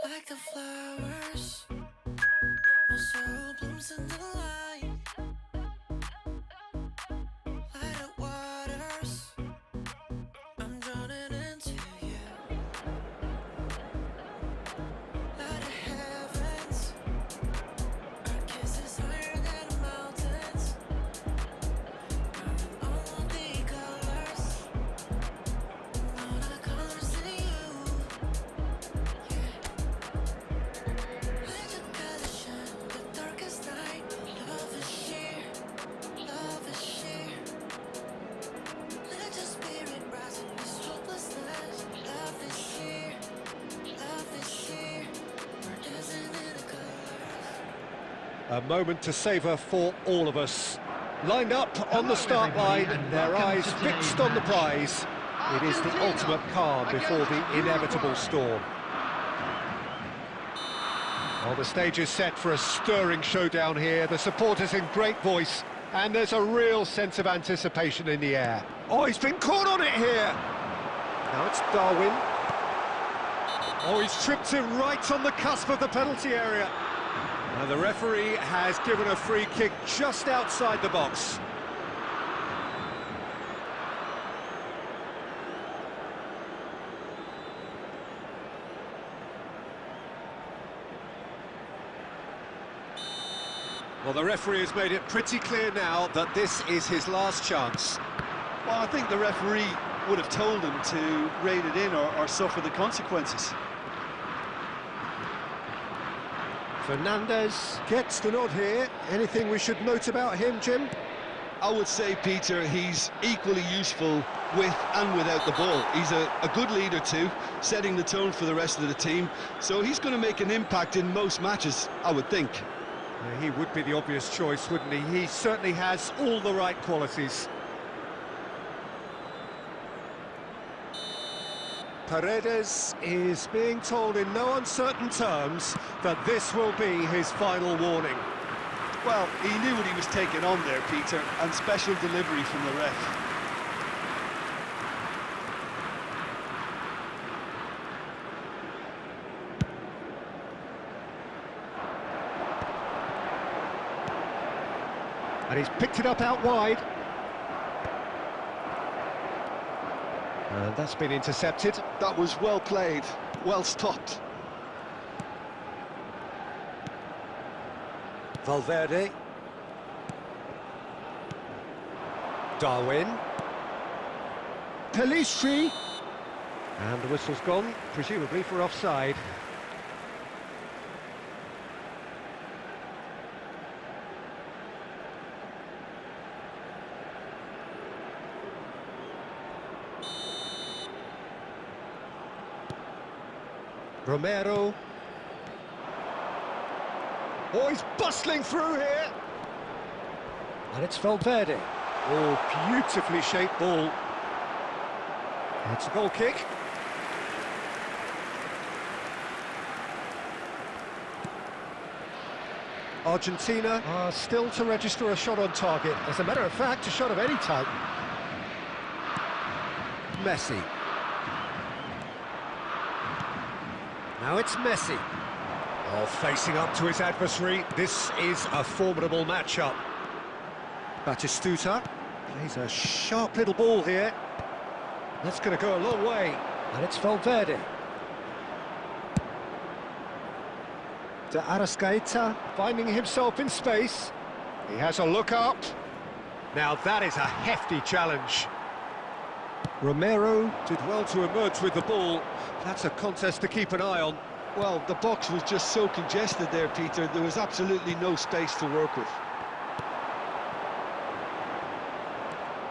Like the flowers, my soul blooms in the light. Light of waters, I'm drowning into you. Light of heavens, our kiss is higher than the mountains. All of the colors, all the colors in you. Let your colors shine, the darkest night. Love is sheer, love is sheer. Let your spirit rise in this hopelessness. Love is sheer, love is sheer. We're dancing in the colors. A moment to savour for all of us. Lined up on the start line, their eyes fixed on the prize. It is the ultimate calm before the inevitable storm. Well, the stage is set for a stirring showdown here. The supporters in great voice, and there's a real sense of anticipation in the air. Oh, he's been caught on it here. Now it's Darwin. Oh, he's tripped him right on the cusp of the penalty area. And the referee has given a free kick just outside the box. Well, the referee has made it pretty clear now that this is his last chance. Well, I think the referee would have told him to rein it in or suffer the consequences. Fernandez gets the nod here. Anything we should note about him, Jim? I would say, Peter, he's equally useful with and without the ball. He's a good leader too, setting the tone for the rest of the team. So he's going to make an impact in most matches, I would think. Yeah, he would be the obvious choice, wouldn't he? He certainly has all the right qualities. Paredes is being told in no uncertain terms that this will be his final warning. Well, he knew what he was taking on there, Peter, and special delivery from the ref. And he's picked it up out wide. And that's been intercepted. That was well played, well stopped. Valverde. Darwin. Pelistri. And the whistle's gone, presumably for offside. Romero. Oh, he's bustling through here. And it's Valverde. Oh, beautifully shaped ball. It's a goal kick. Argentina are still to register a shot on target. As a matter of fact, a shot of any type. Messi. Now it's Messi. Oh, facing up to his adversary. This is a formidable matchup. Batistuta plays a sharp little ball here. That's going to go a long way. And it's Valverde. De Arrascaeta finding himself in space. He has a look up. Now that is a hefty challenge. Romero did well to emerge with the ball. That's a contest to keep an eye on. Well, the box was just so congested there, Peter. There was absolutely no space to work with.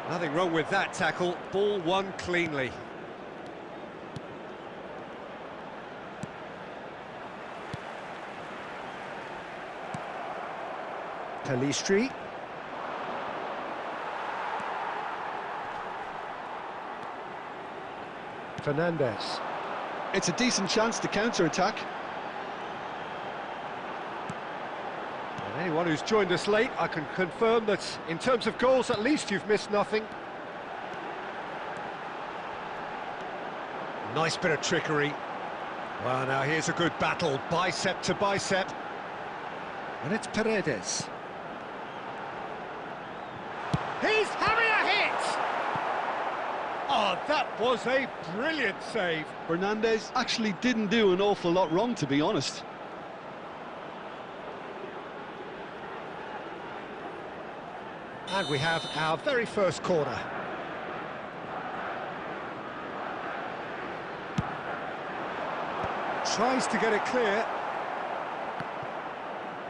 Nothing wrong with that tackle. Ball won cleanly. Pelistri. Fernandez. It's a decent chance to counter-attack. And anyone who's joined us late, I can confirm that in terms of goals, at least you've missed nothing. Nice bit of trickery. Well, now here's a good battle, bicep to bicep. And it's Paredes. He's having a hit! Oh, that was a brilliant save. Fernandez actually didn't do an awful lot wrong, to be honest. And we have our very first corner. Tries to get it clear.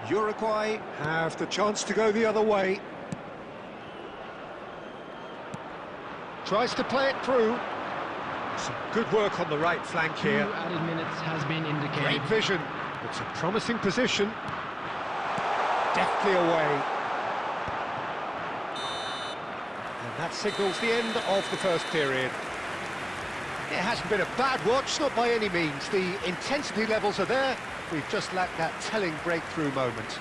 Uruguay have the chance to go the other way. Tries to play it through. Some good work on the right flank here. 2 added minutes has been indicated. Great vision. It's a promising position. Deftly away. And that signals the end of the first period. It hasn't been a bad watch, not by any means. The intensity levels are there. We've just lacked that telling breakthrough moment.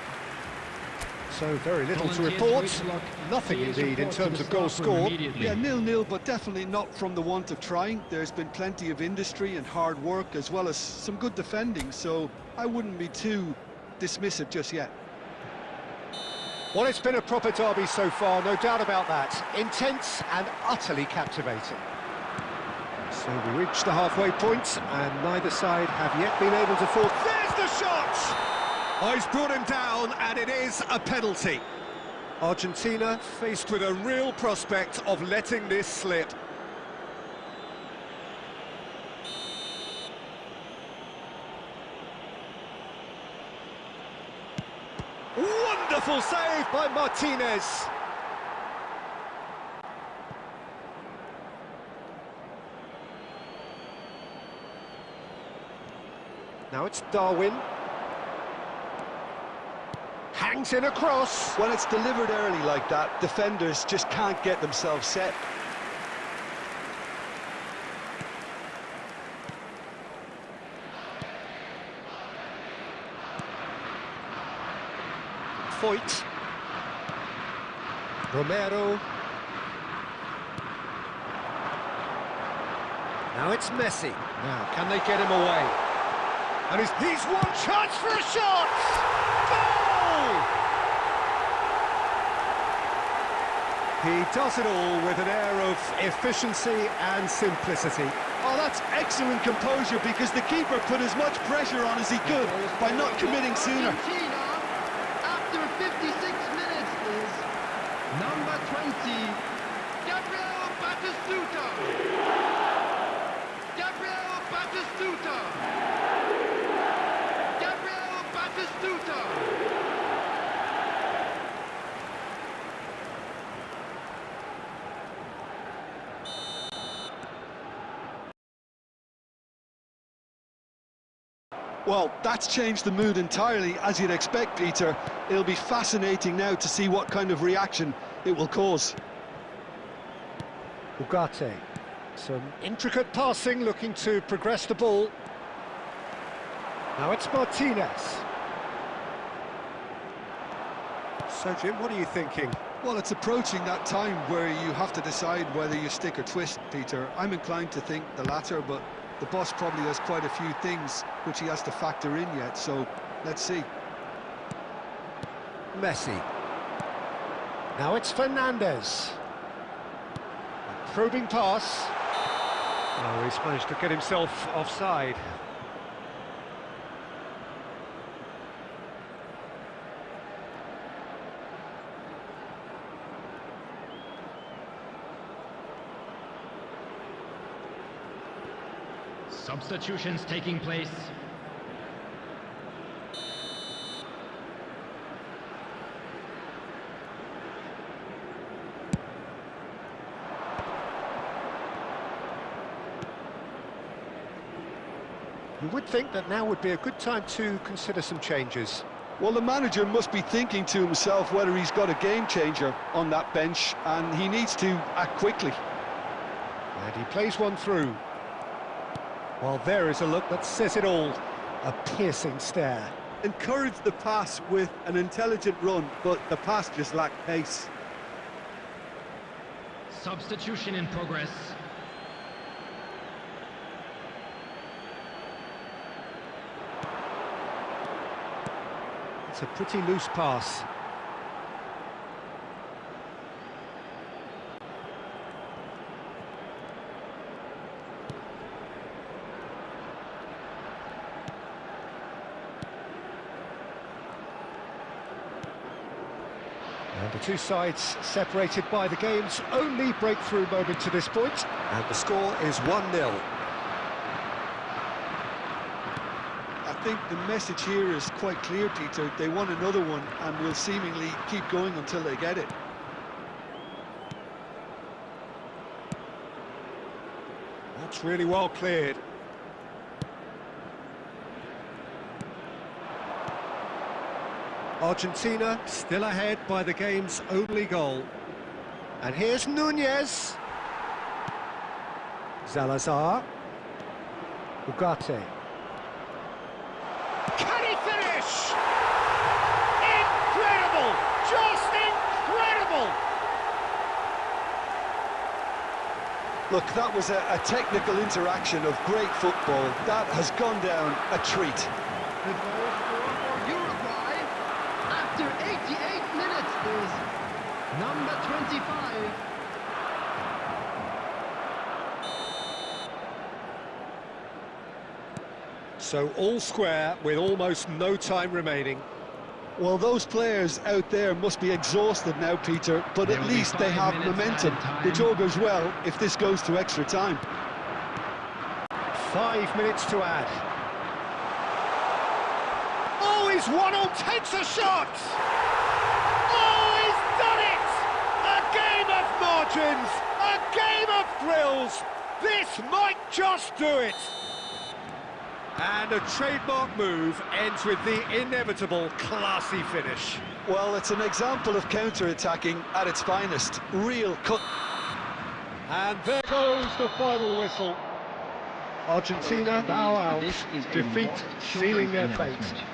So very little to report. Nothing indeed in terms of goals scored. Yeah, 0-0, but definitely not from the want of trying. There's been plenty of industry and hard work, as well as some good defending, so I wouldn't be too dismissive just yet. Well, it's been a proper derby so far, no doubt about that. Intense and utterly captivating. So we reached the halfway point, and neither side have yet been able to force. There's the shot! Oh, he's brought him down, and it is a penalty. Argentina faced with a real prospect of letting this slip. Wonderful save by Martinez. Now it's Darwin. Hangs in a cross. When it's delivered early like that, defenders just can't get themselves set. Foyt. Romero. Now it's Messi. Now, can they get him away? And he's one chance for a shot! Goal! He does it all with an air of efficiency and simplicity. Oh, that's excellent composure, because the keeper put as much pressure on as he could by not committing sooner. Argentina, after 56 minutes, is number 20, Batistuta! Gabriel Batistuta! Gabriel Batistuta! Well, that's changed the mood entirely, as you'd expect, Peter. It'll be fascinating now to see what kind of reaction it will cause. Ugarte. Some intricate passing, looking to progress the ball. Now it's Martinez. So, Jim, what are you thinking? Well, it's approaching that time where you have to decide whether you stick or twist, Peter. I'm inclined to think the latter, but the boss probably has quite a few things which he has to factor in yet, so let's see. Messi. Now it's Fernandez. A probing pass. Oh, he's managed to get himself offside. Substitutions taking place. You would think that now would be a good time to consider some changes. Well, the manager must be thinking to himself whether he's got a game changer on that bench, and he needs to act quickly. And he plays one through. Well, there is a look that says it all. A piercing stare. Encouraged the pass with an intelligent run, but the pass just lacked pace. Substitution in progress. It's a pretty loose pass. And the two sides separated by the game's only breakthrough moment to this point, and the score is 1-0. I think the message here is quite clear, Peter. They want another one and will seemingly keep going until they get it. That's really well cleared. Argentina still ahead by the game's only goal. And here's Nunez. Salazar. Ugarte. Can he finish? Incredible! Just incredible! Look, that was a technical interaction of great football. That has gone down a treat. The goal scorer for Uruguay after 88 minutes is number 25. So all square with almost no time remaining. Well, those players out there must be exhausted now, Peter, but There at will be least they 5 have minutes momentum, added time. which all goes well if this goes to extra time. 5 minutes to add. Oh, he's one on, takes a shot! Oh, he's done it! A game of margins, a game of thrills. This might just do it. And a trademark move ends with the inevitable classy finish. Well, it's an example of counter-attacking at its finest. Real cut. And there goes the final whistle. Argentina bow out, This is a defeat most sealing their shocking fate. announcement.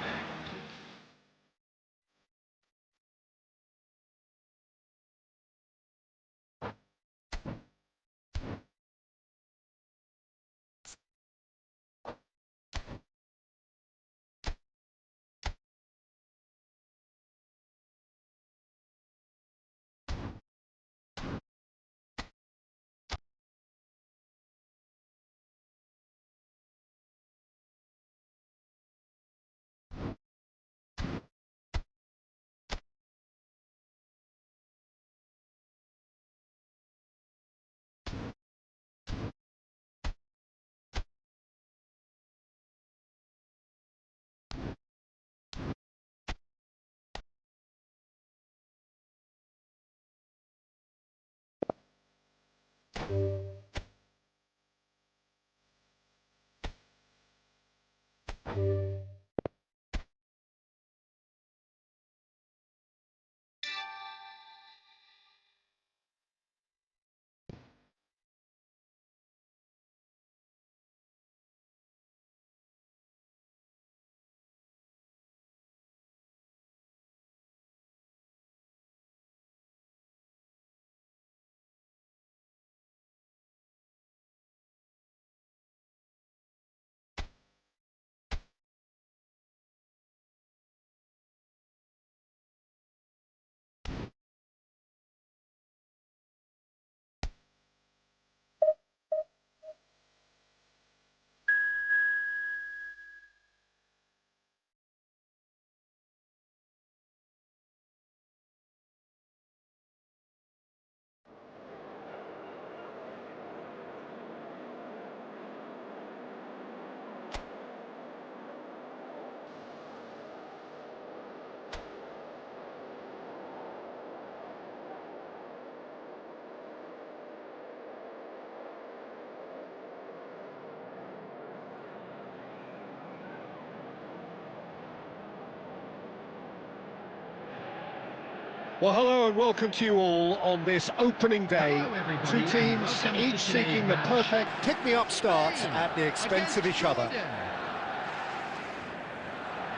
Well, hello and welcome to you all on this opening day. Hello, everybody, Two and teams, welcome to each seeking today's the match. perfect pick-me-up start Spain at the expense of each other. Jordan.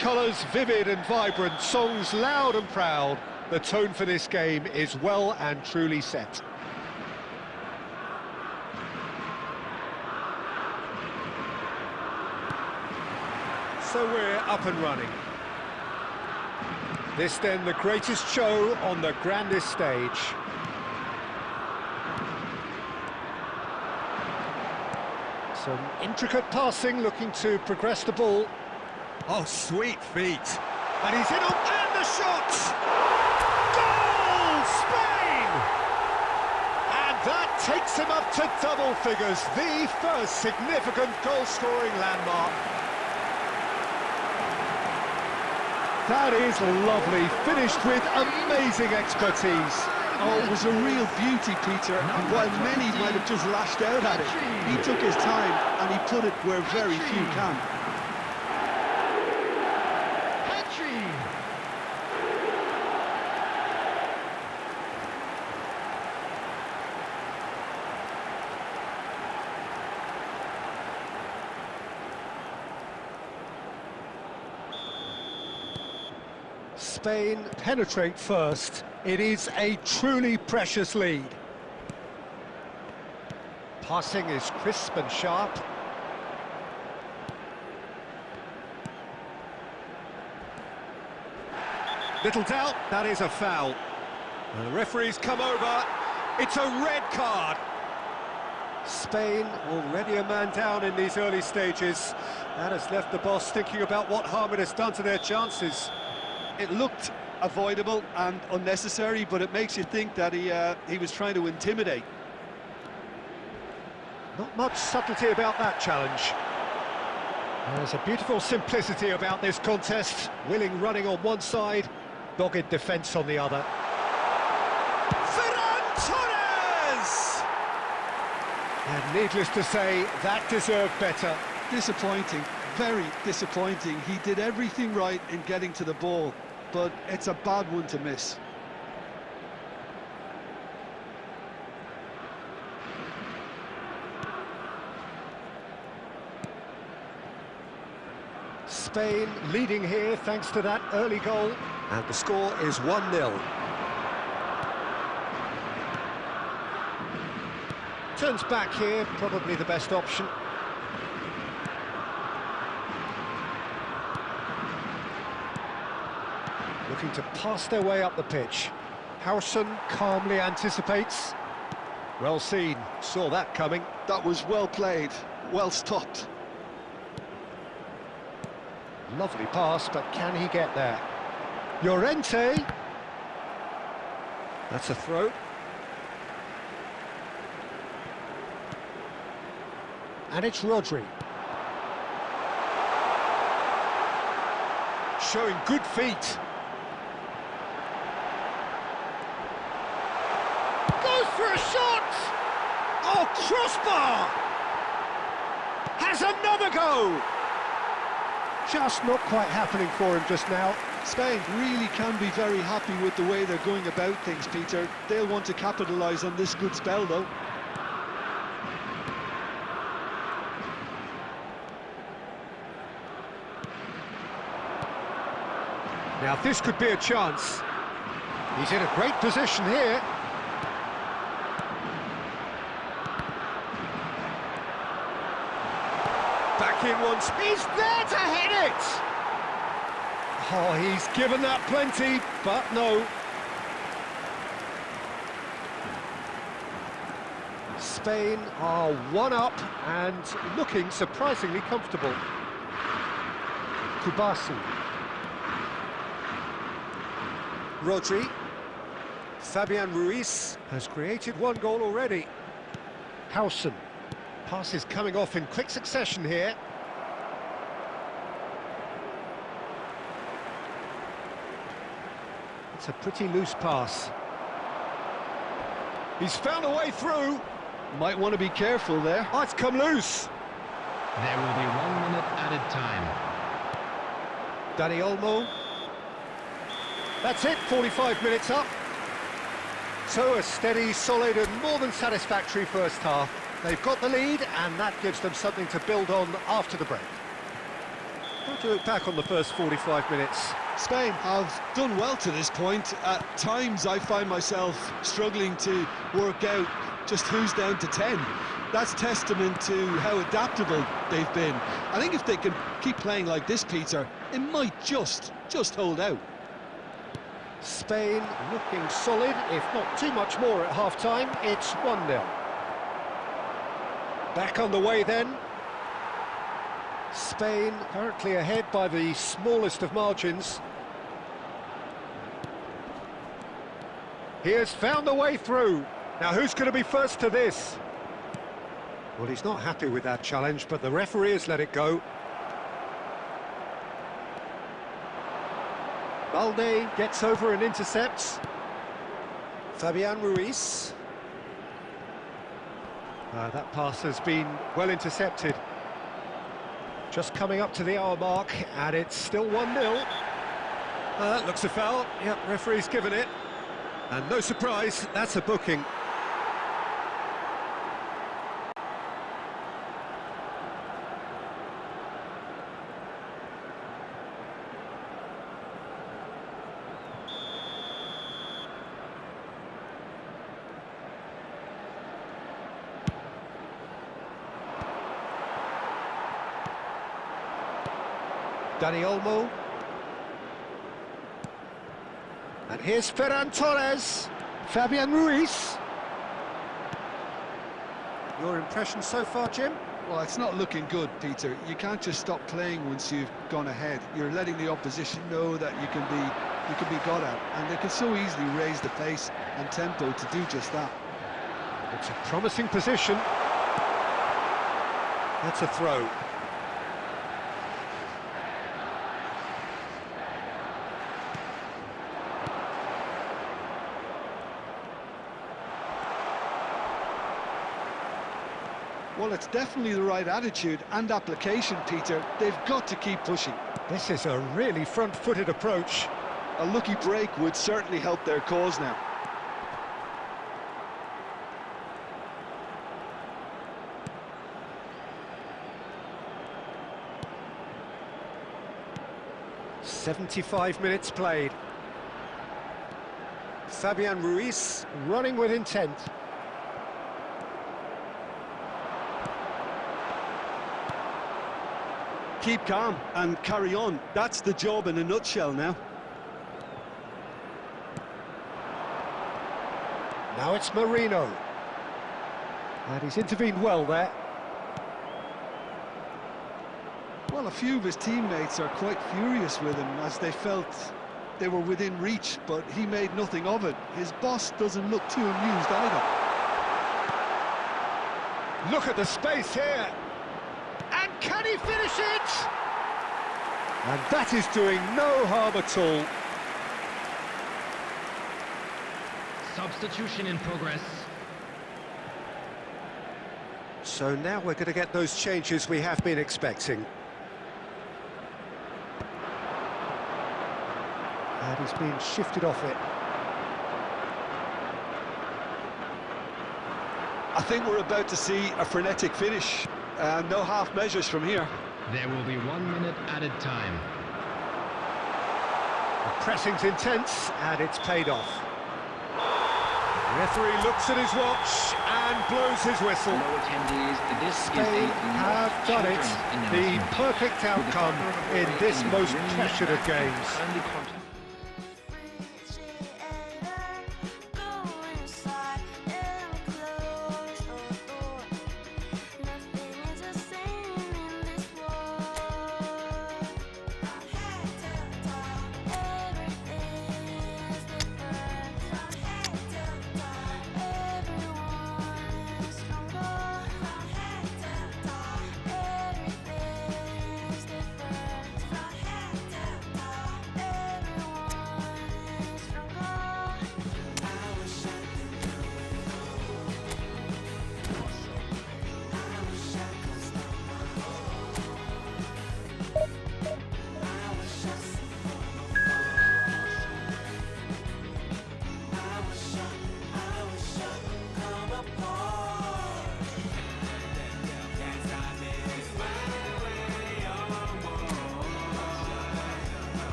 Colours vivid and vibrant, songs loud and proud. The tone for this game is well and truly set. So we're up and running. This then the greatest show on the grandest stage. Some intricate passing, looking to progress the ball. Oh, sweet feet. And he's in and the shot! Goal! Spain! And that takes him up to double figures, the first significant goal-scoring landmark. That is lovely, finished with amazing expertise. Oh, it was a real beauty, Peter, and while many might have just lashed out at it, he took his time and he put it where very few can. Petri. Spain penetrate first. It is a truly precious lead. Passing is crisp and sharp. Little doubt, that is a foul. And the referee's come over. It's a red card. Spain already a man down in these early stages. That has left the boss thinking about what harm it has done to their chances. It looked avoidable and unnecessary, but it makes you think that he was trying to intimidate. Not much subtlety about that challenge. There's a beautiful simplicity about this contest. Willing running on one side, dogged defence on the other. Ferran Torres! And needless to say, that deserved better. Disappointing, very disappointing. He did everything right in getting to the ball, but it's a bad one to miss. Spain leading here thanks to that early goal, and the score is 1-0. Turns back here, probably the best option. Looking to pass their way up the pitch. Howson calmly anticipates. Well seen, saw that coming. That was well played, well stopped. Lovely pass, but can he get there? Llorente. That's a throw. And it's Rodri. Showing good feet. Goes for a shot! Oh, crossbar! Has another go! Just not quite happening for him just now. Spain really can be very happy with the way they're going about things, Peter. They'll want to capitalise on this good spell, though. Now this could be a chance. He's in a great position here. Back in once. He's there to hit it! Oh, he's given that plenty, but no. Spain are one up and looking surprisingly comfortable. Kubasu. Rodri. Fabian Ruiz has created one goal already. Howson. Passes coming off in quick succession here. It's a pretty loose pass. He's found a way through. Might want to be careful there. Oh, it's come loose. There will be 1 minute added time. Dani Olmo. That's it, 45 minutes up. So a steady, solid and more than satisfactory first half. They've got the lead and that gives them something to build on after the break. What do you look back on the first 45 minutes? Spain have done well to this point. At times I find myself struggling to work out just who's down to 10. That's testament to how adaptable they've been. I think if they can keep playing like this, Peter, it might just hold out. Spain looking solid, if not too much more at half-time. It's 1-0. Back on the way then. Spain currently ahead by the smallest of margins. He has found a way through. Now who's going to be first to this? Well, he's not happy with that challenge, but the referee has let it go. Balde gets over and intercepts. Fabian Ruiz. That pass has been well intercepted. Just coming up to the hour mark, and it's still 1-0. That looks a foul. Yep, referee's given it. And no surprise, that's a booking. Dani Olmo. And here's Ferran Torres. Fabian Ruiz. Your impression so far, Jim? Well, it's not looking good, Peter. You can't just stop playing once you've gone ahead. You're letting the opposition know that you can be got at, and they can so easily raise the pace and tempo to do just that. It's a promising position. That's a throw. Well, it's definitely the right attitude and application, Peter. They've got to keep pushing. This is a really front-footed approach. A lucky break would certainly help their cause now. "75 minutes played. Fabian Ruiz running with intent. Keep calm and carry on. That's the job in a nutshell now. Now it's Marino. And he's intervened well there. Well, a few of his teammates are quite furious with him as they felt they were within reach, but he made nothing of it. His boss doesn't look too amused either. Look at the space here. And can he finish it? And that is doing no harm at all. Substitution in progress. So now we're going to get those changes we have been expecting. And he's being shifted off it. I think we're about to see a frenetic finish. No half measures from here. There will be 1 minute added time. The pressing's intense, and it's paid off. The referee looks at his watch and blows his whistle. Hello attendees, this is They a have done it. The announcement. perfect outcome in this most pressured of games. Kindly contact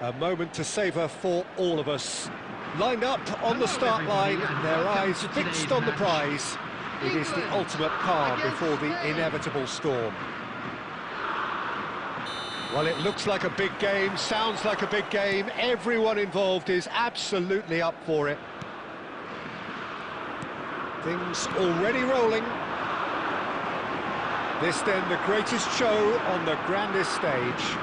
A moment to savour for all of us. Lined up on the start line, their eyes fixed on the prize. It is the ultimate calm before the inevitable storm. Well, it looks like a big game, sounds like a big game. Everyone involved is absolutely up for it. Things already rolling. This then the greatest show on the grandest stage.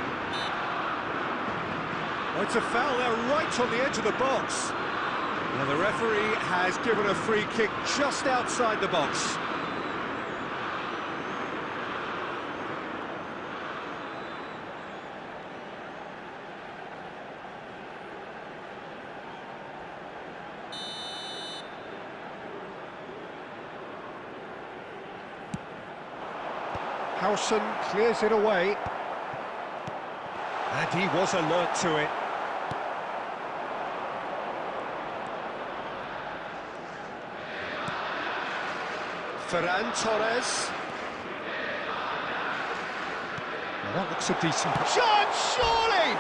Oh, it's a foul there right on the edge of the box. Now the referee has given a free kick just outside the box. Howson clears it away. And he was alert to it. Ferran Torres. Well, that looks a decent shot, surely!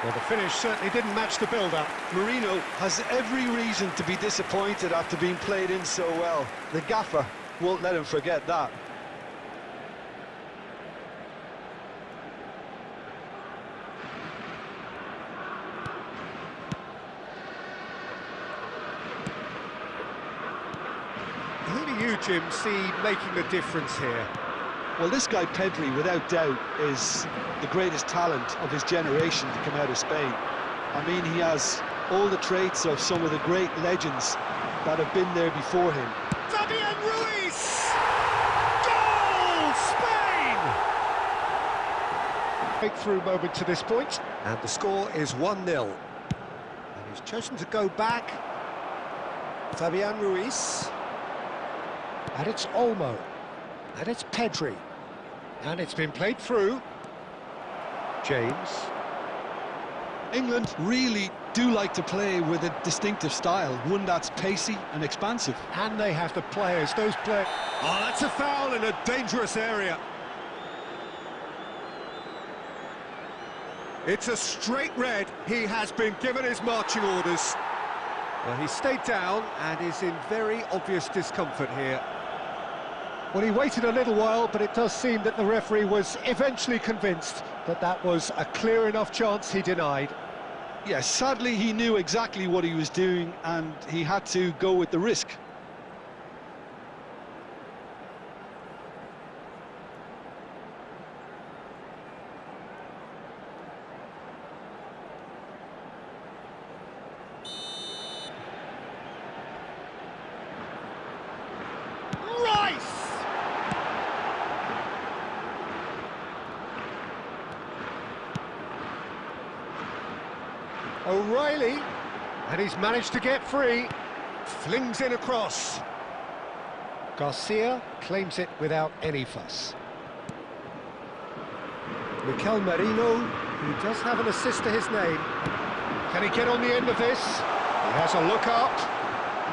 Well, the finish certainly didn't match the build-up. Marino has every reason to be disappointed after being played in so well. The gaffer won't let him forget that. Who do you, Jim, see making the difference here? Well, this guy Pedri, without doubt, is the greatest talent of his generation to come out of Spain. I mean, he has all the traits of some of the great legends that have been there before him. Fabian Ruiz! Goal! Spain! Breakthrough moment to this point, and the score is 1-0. And he's chosen to go back. Fabian Ruiz. And it's Olmo. And it's Pedri. And it's been played through. James. England really do like to play with a distinctive style, one that's pacey and expansive. And they have the players, those players. Oh, that's a foul in a dangerous area. It's a straight red. He has been given his marching orders. Well, he stayed down and is in very obvious discomfort here. Well, he waited a little while, but it does seem that the referee was eventually convinced that that was a clear enough chance he denied. Yes, sadly he knew exactly what he was doing and he had to go with the risk. O'Reilly, and he's managed to get free. Flings in across. Garcia claims it without any fuss. Mikel Merino, who does have an assist to his name. Can he get on the end of this? He has a look up.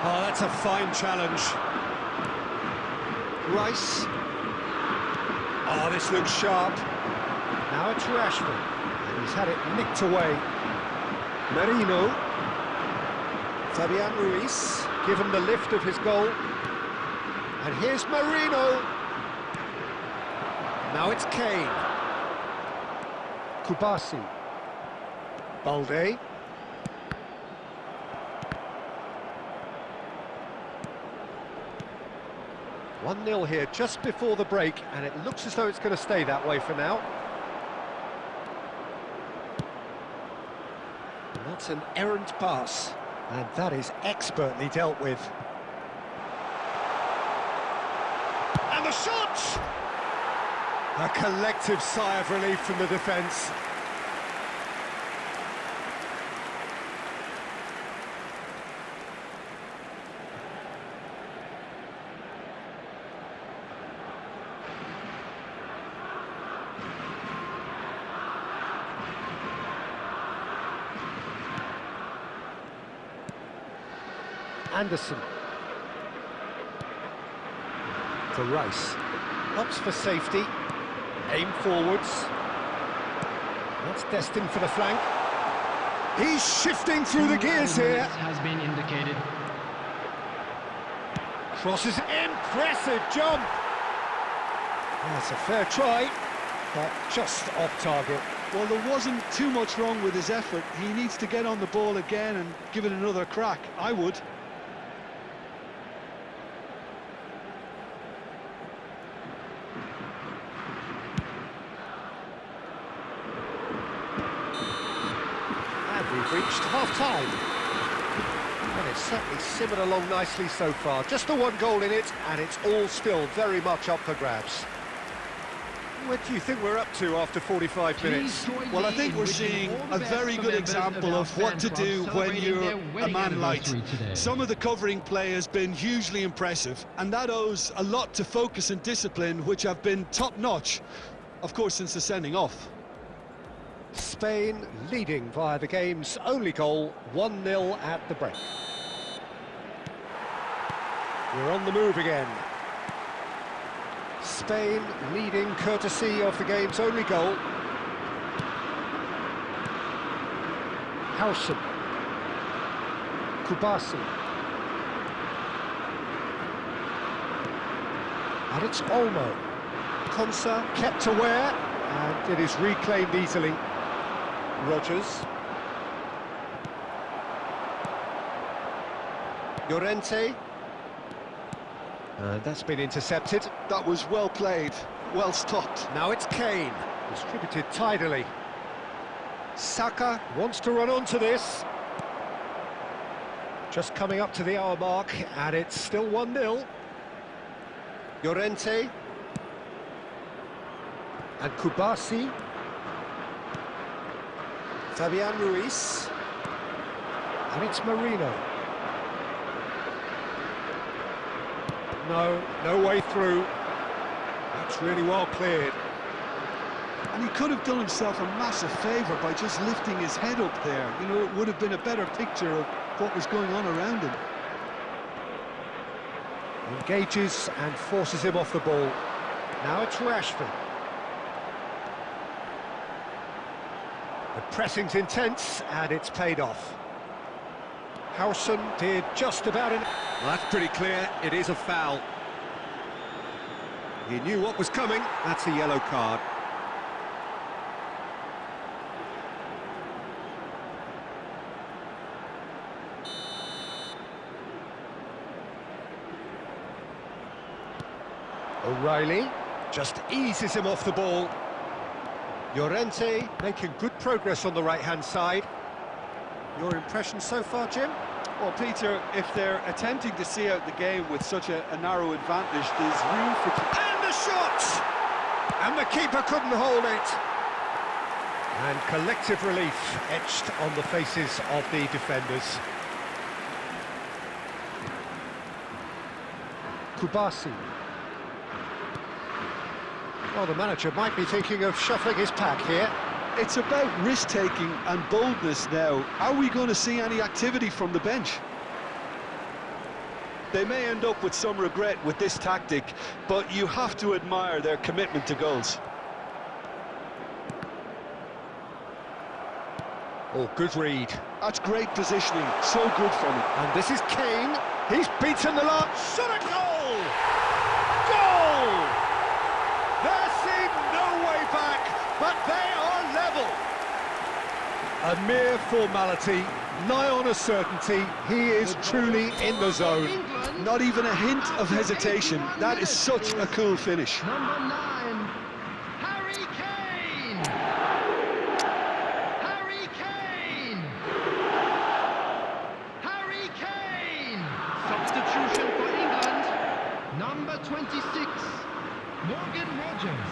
Oh, that's a fine challenge. Rice. Oh, this looks sharp. Now it's Rashford. And he's had it nicked away. Merino. Fabian Ruiz, given the lift of his goal. And here's Merino. Now it's Kane. Kubasi. Balde. One 0 here just before the break, and it looks as though it's going to stay that way for now. And that's an errant pass, and that is expertly dealt with. And the shot! A collective sigh of relief from the defence. Anderson. For Rice. Opts for safety. Aim forwards. That's destined for the flank. He's shifting through the gears here. Has been indicated. Crosses. Impressive jump. That's a fair try, but just off target. Well, there wasn't too much wrong with his effort. He needs to get on the ball again and give it another crack. I would. We've reached half-time. And it's certainly simmered along nicely so far. Just the one goal in it, and it's all still very much up for grabs. What do you think we're up to after 45 minutes? Well, I think we're seeing a very good example of what to do when you're a man light. Some of the covering play has been hugely impressive, and that owes a lot to focus and discipline, which have been top-notch, of course, since the sending off. Spain leading via the game's only goal, 1-0 at the break. We're on the move again. Spain leading courtesy of the game's only goal. Howson. Kubasi. And it's Olmo. Konsa kept aware, and it is reclaimed easily. Rogers. Llorente. And that's been intercepted. That was well played, well stopped. Now it's Kane, distributed tidily. Saka wants to run onto this. Just coming up to the hour mark, and it's still 1-0. Llorente. And Kubasi. Fabian Ruiz. And it's Merino. No way through. That's really well cleared. And he could have done himself a massive favour by just lifting his head up there. You know, it would have been a better picture of what was going on around him. Engages and forces him off the ball. Now it's Rashford. The pressing's intense, and it's paid off. Howson did just about it. Well, that's pretty clear. It is a foul. He knew what was coming. That's a yellow card. O'Reilly just eases him off the ball. Llorente making good progress on the right-hand side. Your impression so far, Jim? Well, Peter, if they're attempting to see out the game with such a narrow advantage, there's room for... And the shot! And the keeper couldn't hold it. And collective relief etched on the faces of the defenders. Kubasi. Well, the manager might be thinking of shuffling his pack here. It's about risk-taking and boldness now. Are we going to see any activity from the bench? They may end up with some regret with this tactic, but you have to admire their commitment to goals. Oh, good read. That's great positioning, so good from him. And this is Kane. He's beaten the lot. Shot a goal! Goal! There seemed no way back, but they are level. A mere formality, nigh on a certainty. He is truly in the zone. Not even a hint of hesitation. That is such a cool finish. Number 9, Harry Kane. Harry Kane. Harry Kane. Substitution for England. Number 26, Morgan Rogers.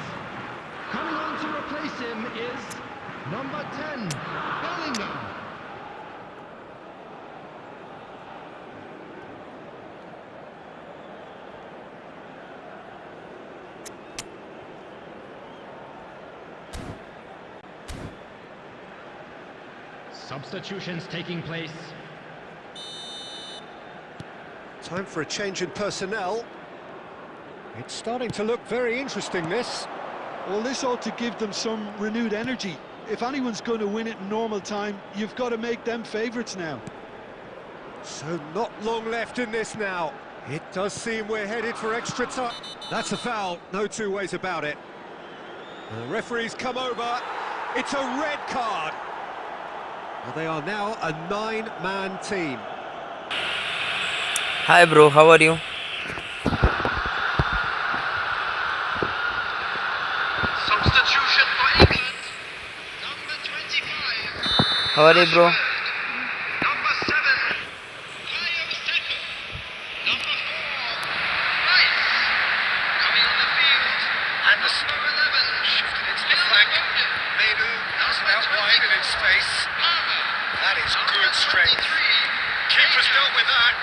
Coming on to replace him is number 10, Bellingham. Substitutions taking place. Time for a change in personnel. It's starting to look very interesting, this. Well, this ought to give them some renewed energy. If anyone's going to win it in normal time, you've got to make them favourites now. So not long left in this now. It does seem we're headed for extra time. That's a foul, no two ways about it. The referee's come over. It's a red card. Well, they are now a 9-man team. Hi bro, how are you? Substitution for England. Number 25. How are you bro? Number 7, Leo Seko. Number 4, Rice. Coming on the field. And the number 11, shifted into the flank. Menu doesn't out wide and in space. That is good strength. Keeper's dealt with that.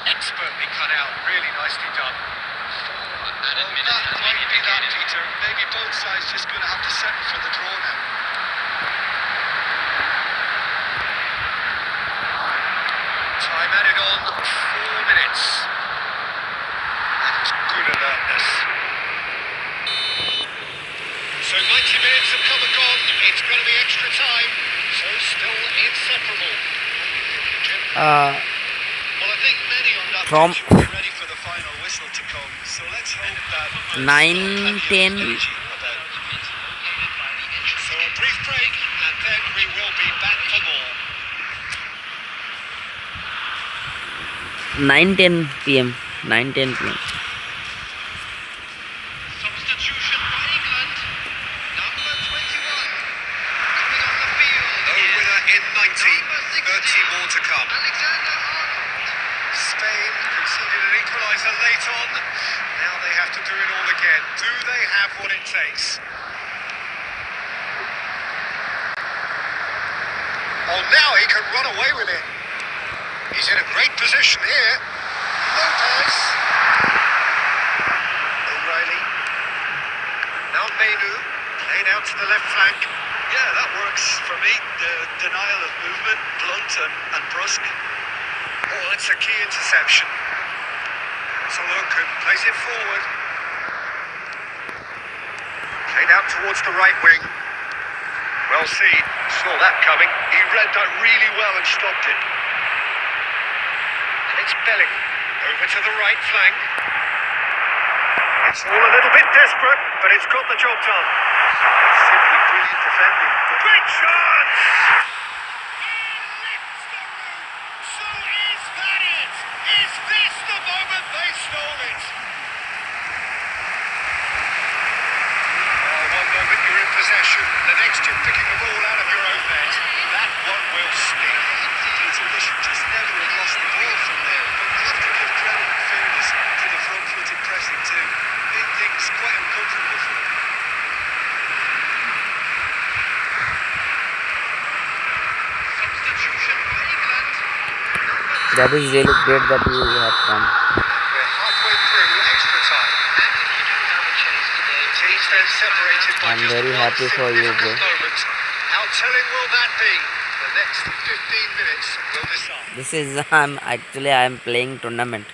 Expertly cut out, really nicely done. That might be that, Peter. Maybe both sides just going to have to settle for the draw now. Time added on, 4 minutes. That is good alertness. So 90 minutes have come and gone. It's going to be extra time. So still inseparable. Well, I think many on that From pitch will be ready for the final whistle to come. So let's hope that 9, 10. So a brief break and then we will be back for more. 9:10 p.m. 9:10 p.m. Substitution for England. Number 21. Coming on the field. No winner in 90. 30 more to come. Alexander Arnold. Spain conceded an equaliser late on. Now they have to do it all again. Do they have what it takes? Oh, now he can run away with it. He's in a great position here. Lopez. O'Reilly. Now Menu. Played out to the left flank. Yeah, that works for me. The denial of movement, blunt and brusque. Oh, that's a key interception. Let's have a look and plays it forward. Played out towards the right wing. Well seen. Saw that coming. He read that really well and stopped it. And it's Belling. Over to the right flank. It's all a little bit desperate, but it's got the job done. Simply brilliant defending. Great chance! So is that it? Is this the moment they stole it? Oh, one moment you're in possession, the next you're picking the ball out of your own net. That one will sting. Peter, they should just never have lost the ball from there. But we have to give credit and fairness to the front-footed pressing too. Made things quite uncomfortable for them. That is really great that you have come. We're halfway through extra time. Teams then separated by I'm just very one happy for you, bro. significant moment. How telling will that be? The next 15 minutes will decide. This is I'm playing tournament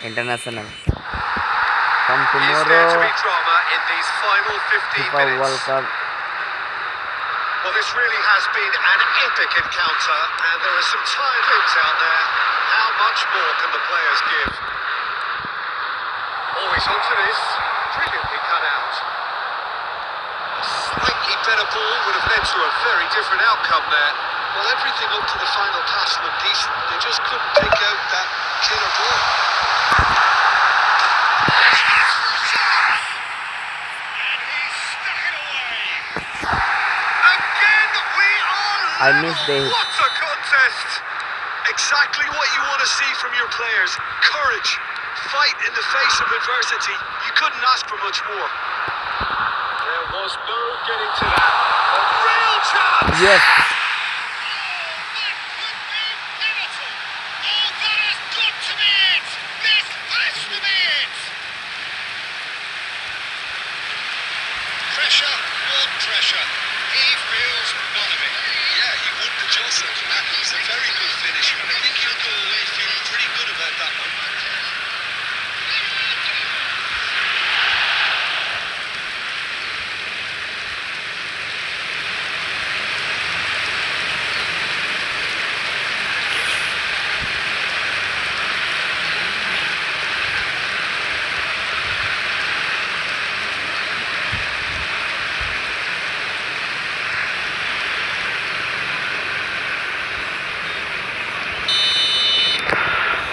international from Is there to tomorrow. be drama in these final 15 FIFA World minutes? Cup. Well, this really has been an epic encounter, and there are some tired limbs out there. How much more can the players give? Always onto this. Brilliantly cut out. A slightly better ball would have led to a very different outcome there. Well, everything up to the final pass looked decent. They just couldn't pick out that killer ball. I missed the hit. What a contest! Exactly what you want to see from your players. Courage, fight in the face of adversity. You couldn't ask for much more. There was no getting to that. A real chance! Yes. Pressure, more pressure. He feels none of it. Yeah, he wouldn't adjust it. And he's a very good finisher. And I think he'll go away feeling pretty good about that one.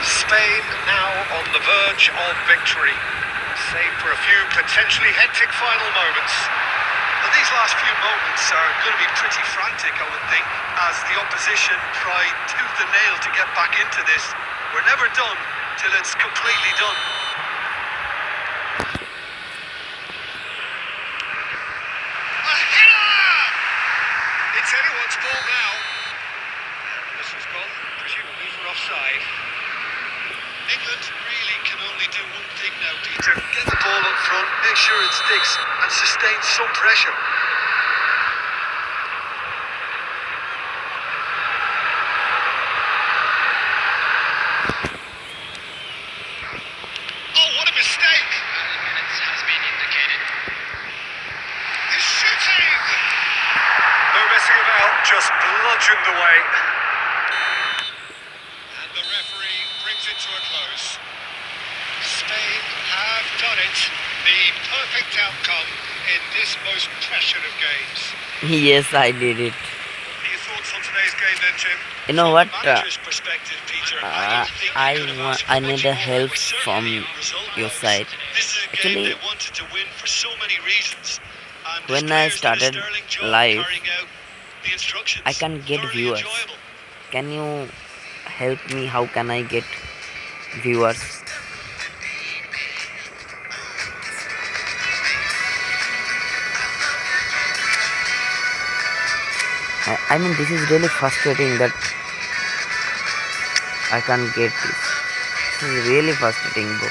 Spain now on the verge of victory, save for a few potentially hectic final moments. Well, these last few moments are going to be pretty frantic, I would think, as the opposition try tooth and nail to get back into this. We're never done till it's completely done. A header! It's anyone's ball now. And this has gone, presumably for offside. England really can only do one thing now, Peter. Get the ball up front, make sure it sticks, and sustain some pressure. Oh, what a mistake! Minutes has been indicated. He's shooting! No messing about, just bludgeoned away. And the referee brings it to a close. Spain have done it. The perfect outcome in this most pressured of games. Yes, I did it. What are your thoughts on today's game then, Jim? You know what? Manager's perspective, Peter, I don't think he could have asked for I much need a more. help It was from certainly result-wise. your side. This is a game Actually, they wanted to win for so many reasons. And his when I players did a started sterling job live, carrying out the instructions. I can get Thoroughly viewers. enjoyable. Can you help me? How can I get viewers? I mean, this is really frustrating that I can't get this. This is really frustrating, bro.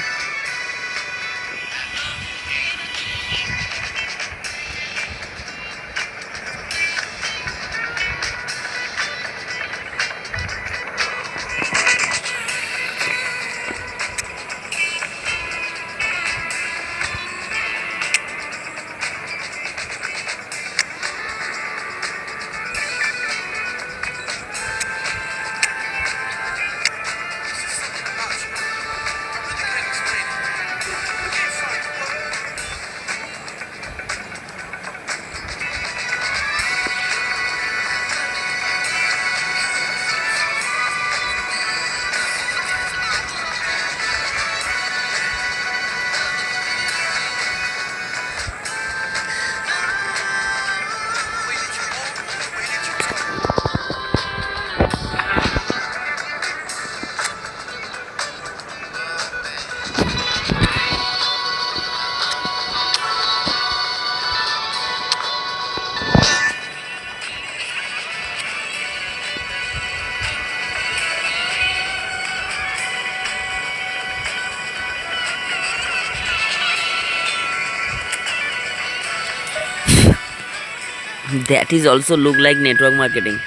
That is also look like network marketing,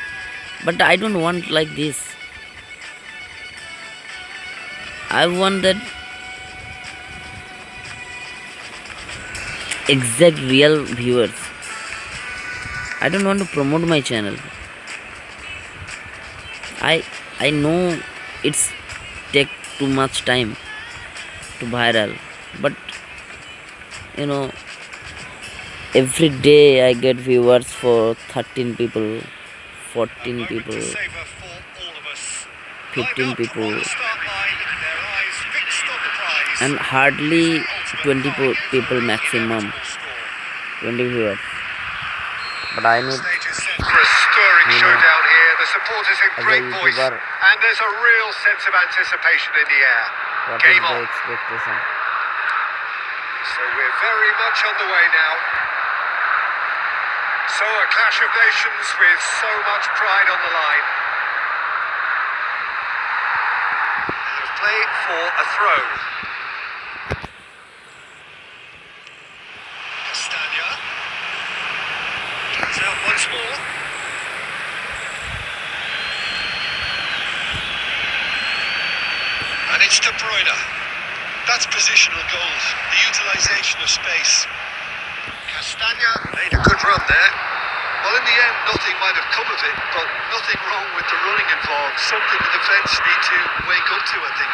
but I don't want like this. I want that exact real viewers. I don't want to promote my channel. I know it's take too much time to viral, but you know, every day I get viewers for 13 people, 14 people, 15 people, and hardly 20 people maximum, 20 viewers. But I need, For a stirring you know, showdown here, the supporters in as a great voice, YouTuber, and there's a real sense of anticipation in the air. what is Game the on. expectation? So we're very much on the way now. So a clash of nations with so much pride on the line. They've played for a throw. Castagna. Comes out once more. And it's De Bruyne. That's positional goals, the utilisation of space. Castagna made a good run there. Well, in the end, nothing might have come of it, but nothing wrong with the running involved. Something the defence need to wake up to, I think.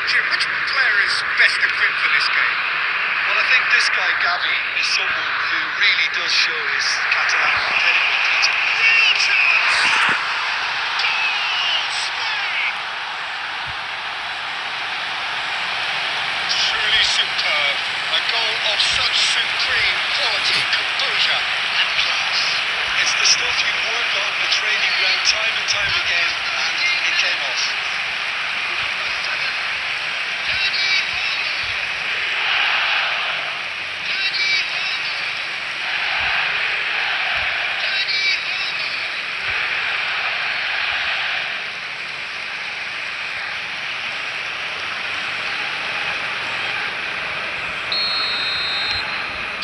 Jim, which player is best equipped for this game? Well, I think this guy, Gavi, is someone who really does show his Catalan pedigree, Peter. Real chance! Goal! Spain! Truly superb. A goal of such supreme quality, composure and class. It's the stuff you work on the training ground time and time again, and it came off.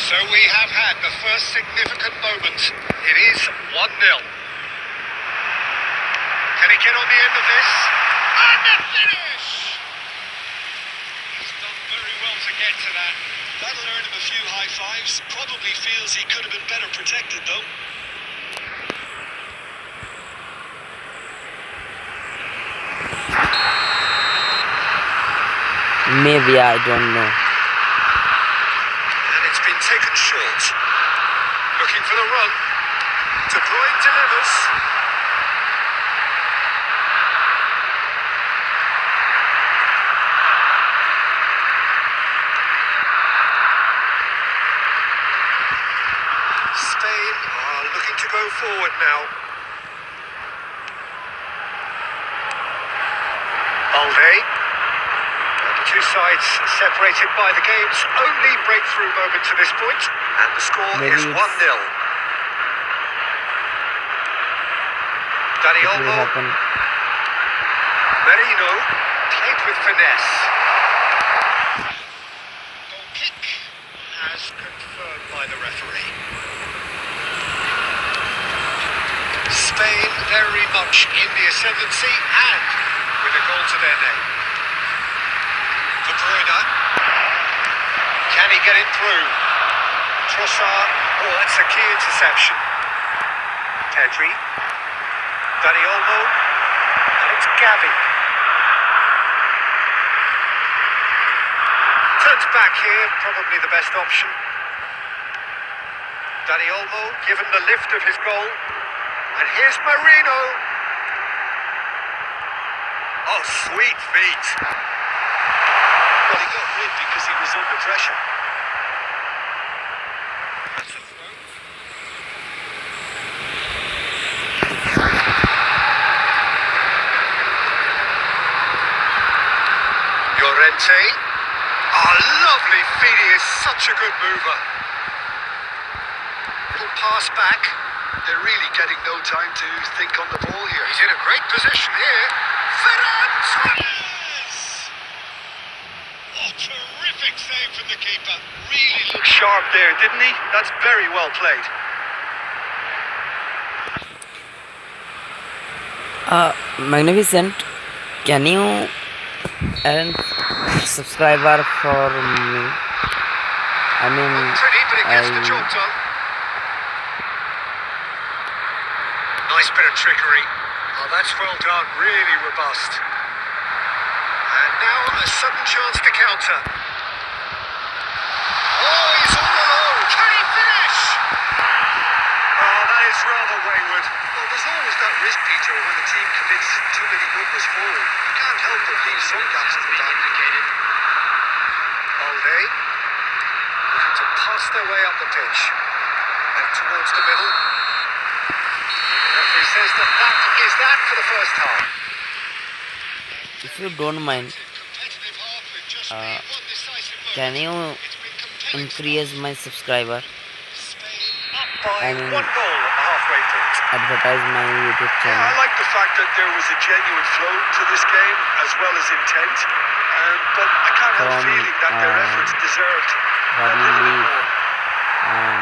So we have had the first significant moment. It is 1-0. Can he get on the end of this? And the finish! He's done very well to get to that. That'll earn him a few high fives. Probably feels he could have been better protected, though. Maybe, I don't know. And it's been taken short. Looking for the run. De Bruyne delivers. Spain are looking to go forward now. Balde. The two sides separated by the game's only breakthrough moment to this point, and the score Maybe is 1-0. it's- Dani It will Olmo, happen. Merino, played with finesse. Goal kick as confirmed by the referee. Spain very much in the ascendancy and with a goal to their name. De Bruyne. Can he get it through? Trossard. Oh, that's a key interception. Pedri. Dani Olmo. And it's Gavi. Turns back here, probably the best option. Dani Olmo given the lift of his goal. And here's Marino. Oh, sweet feet. Well, he got rid because he was under pressure. That's a throw. Llorente. Oh, lovely feet. He is such a good mover. Little pass back. They're really getting no time to think on the ball here. He's in a great position here. Ferran Torres! Oh, terrific save from the keeper. Really looked sharp there, didn't he? That's very well played. Magnificent. Can you earn subscriber for me? I mean, Pretty, but it gets the job done. Nice bit of trickery. Oh, that's well done. Really robust. And now a sudden chance to counter. Oh, he's all alone. Can he finish? Oh, that is rather wayward. Well, there's always that risk, Peter, when a team commits too many numbers forward. You can't help but leave some gaps at the back. Balde looking to pass their way up the pitch. Back towards the middle. The referee says that is that for the first half. if you don't mind, can you increase my subscriber? By I mean, 1 goal at the halfway point. Advertise my YouTube I channel. like the fact that there was a genuine flow to this game as well as intent, but I can't help From, feeling that their efforts deserved a What do little you bit leave? more.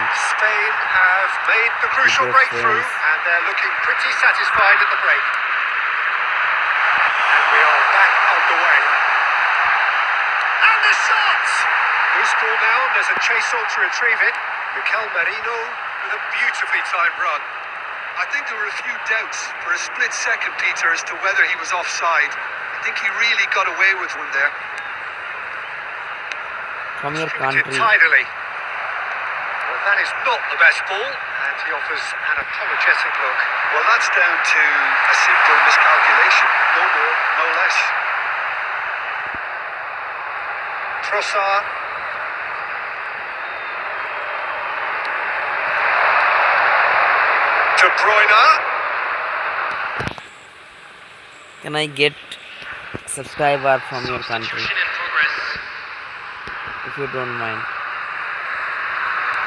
Spain have made the crucial Good breakthrough, friends. and they're looking pretty satisfied at the break. And we are back underway. And the shot! Loose ball now, and there's a chase on to retrieve it. Mikel Merino with a beautifully timed run. I think there were a few doubts for a split second, Peter, as to whether he was offside. I think he really got away with one there. From your Distributed country. tidily. Well, that is not the best ball, and he offers an apologetic look. Well, that's down to a simple miscalculation. No more, no less. Trossard. De Bruyne. Can I get subscriber from your country? If you don't mind.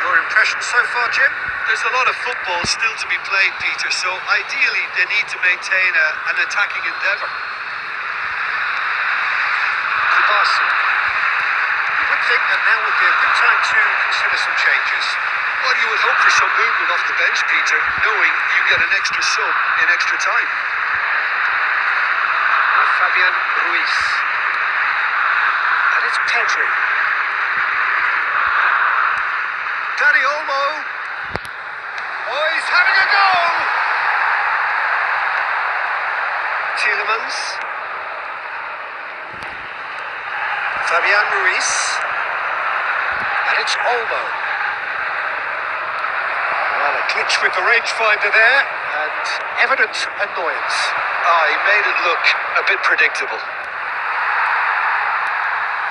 Your impression so far, Jim? There's a lot of football still to be played, Peter, so ideally they need to maintain an attacking endeavour. Kubasi. You would think that now would be a good time to consider some changes. Well, you would hope for some movement off the bench, Peter, knowing you get an extra sub in extra time. Now Fabian Ruiz. And it's Pedri. Dani Olmo. Oh, he's having a go! Tielemans. Fabian Ruiz. And it's Olmo. Well, a glitch with the rangefinder there, and evident annoyance. He made it look a bit predictable.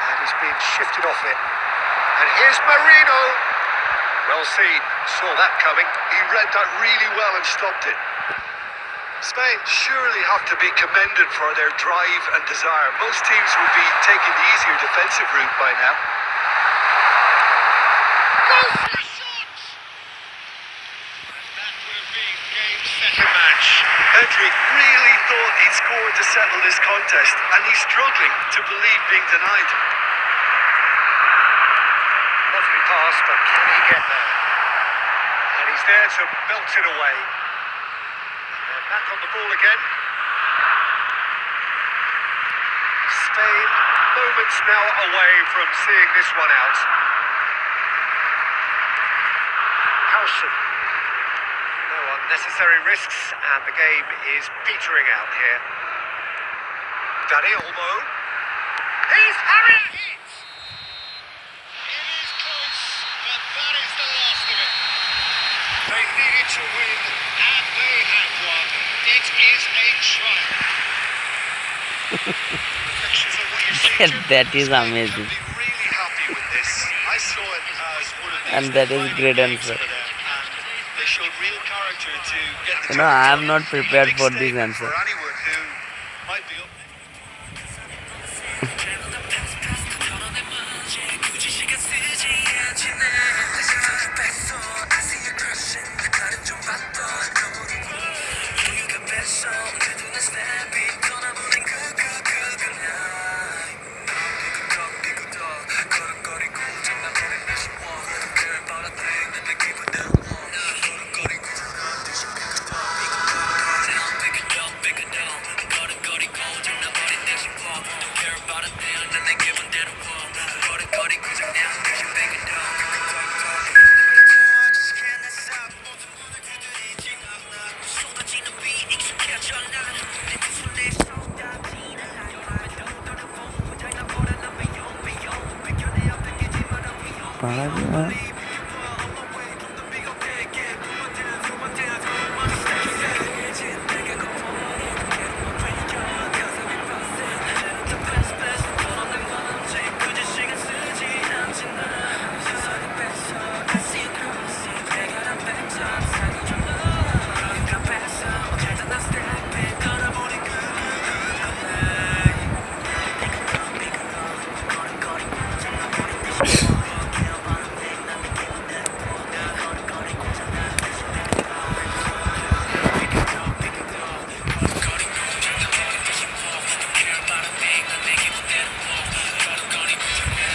And he's been shifted off it. And here's Marino. Well seen. Saw that coming. He read that really well and stopped it. Spain surely have to be commended for their drive and desire. Most teams would be taking the easier defensive route by now. Goes for a shot! And that would have been game, set and match. Pedri really thought he'd scored to settle this contest, and he's struggling to believe being denied. Lovely pass, but can he get there? And he's there to belt it away. They're back on the ball again. Spain, moments now away from seeing this one out. Howson. No unnecessary risks, and the game is petering out here. Dani Olmo. He's having a hit! It is close, but that is the last of it. They needed to win, and they have won. It is a triumph. Reflections on what you've seen, Jim? That is Spain amazing. can be really happy with this. I saw it as one of these And that is defining great games answer. for them, and they showed real character to get the You know, job I am done. not prepared Big for this statement answer. for anyone who might be up. I see you crushing, the cut and jump out.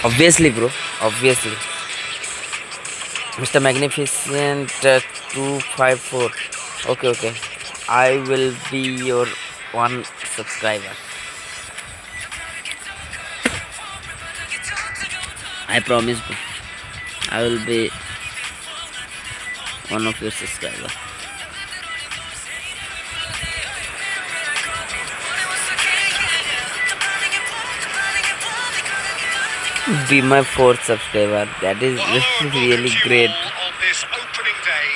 Obviously, bro. Obviously. Mr. Magnificent 254. Okay, okay. I will be your one subscriber. I promise, bro. I will be one of your subscribers. Be my fourth subscriber. That is really great. On this opening day,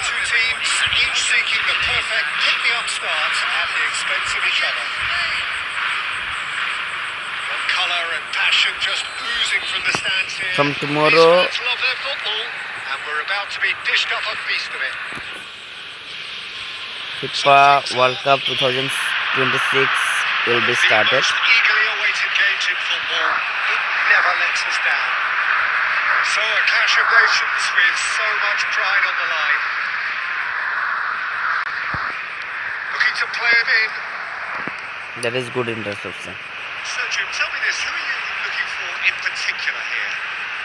two teams each seeking the perfect pick-me-up start at the expense of each other. Well, colour and passion just oozing from the stands here. From tomorrow, These fans love their football, and we're about to be dished up a feast of it. FIFA World Cup 2026 will be started. The most eagerly awaited games in football. It never lets us down. So a clash of nations with so much pride on the line. Looking to play him in. That is good interception. Sergio, tell me this, who are you looking for in particular here?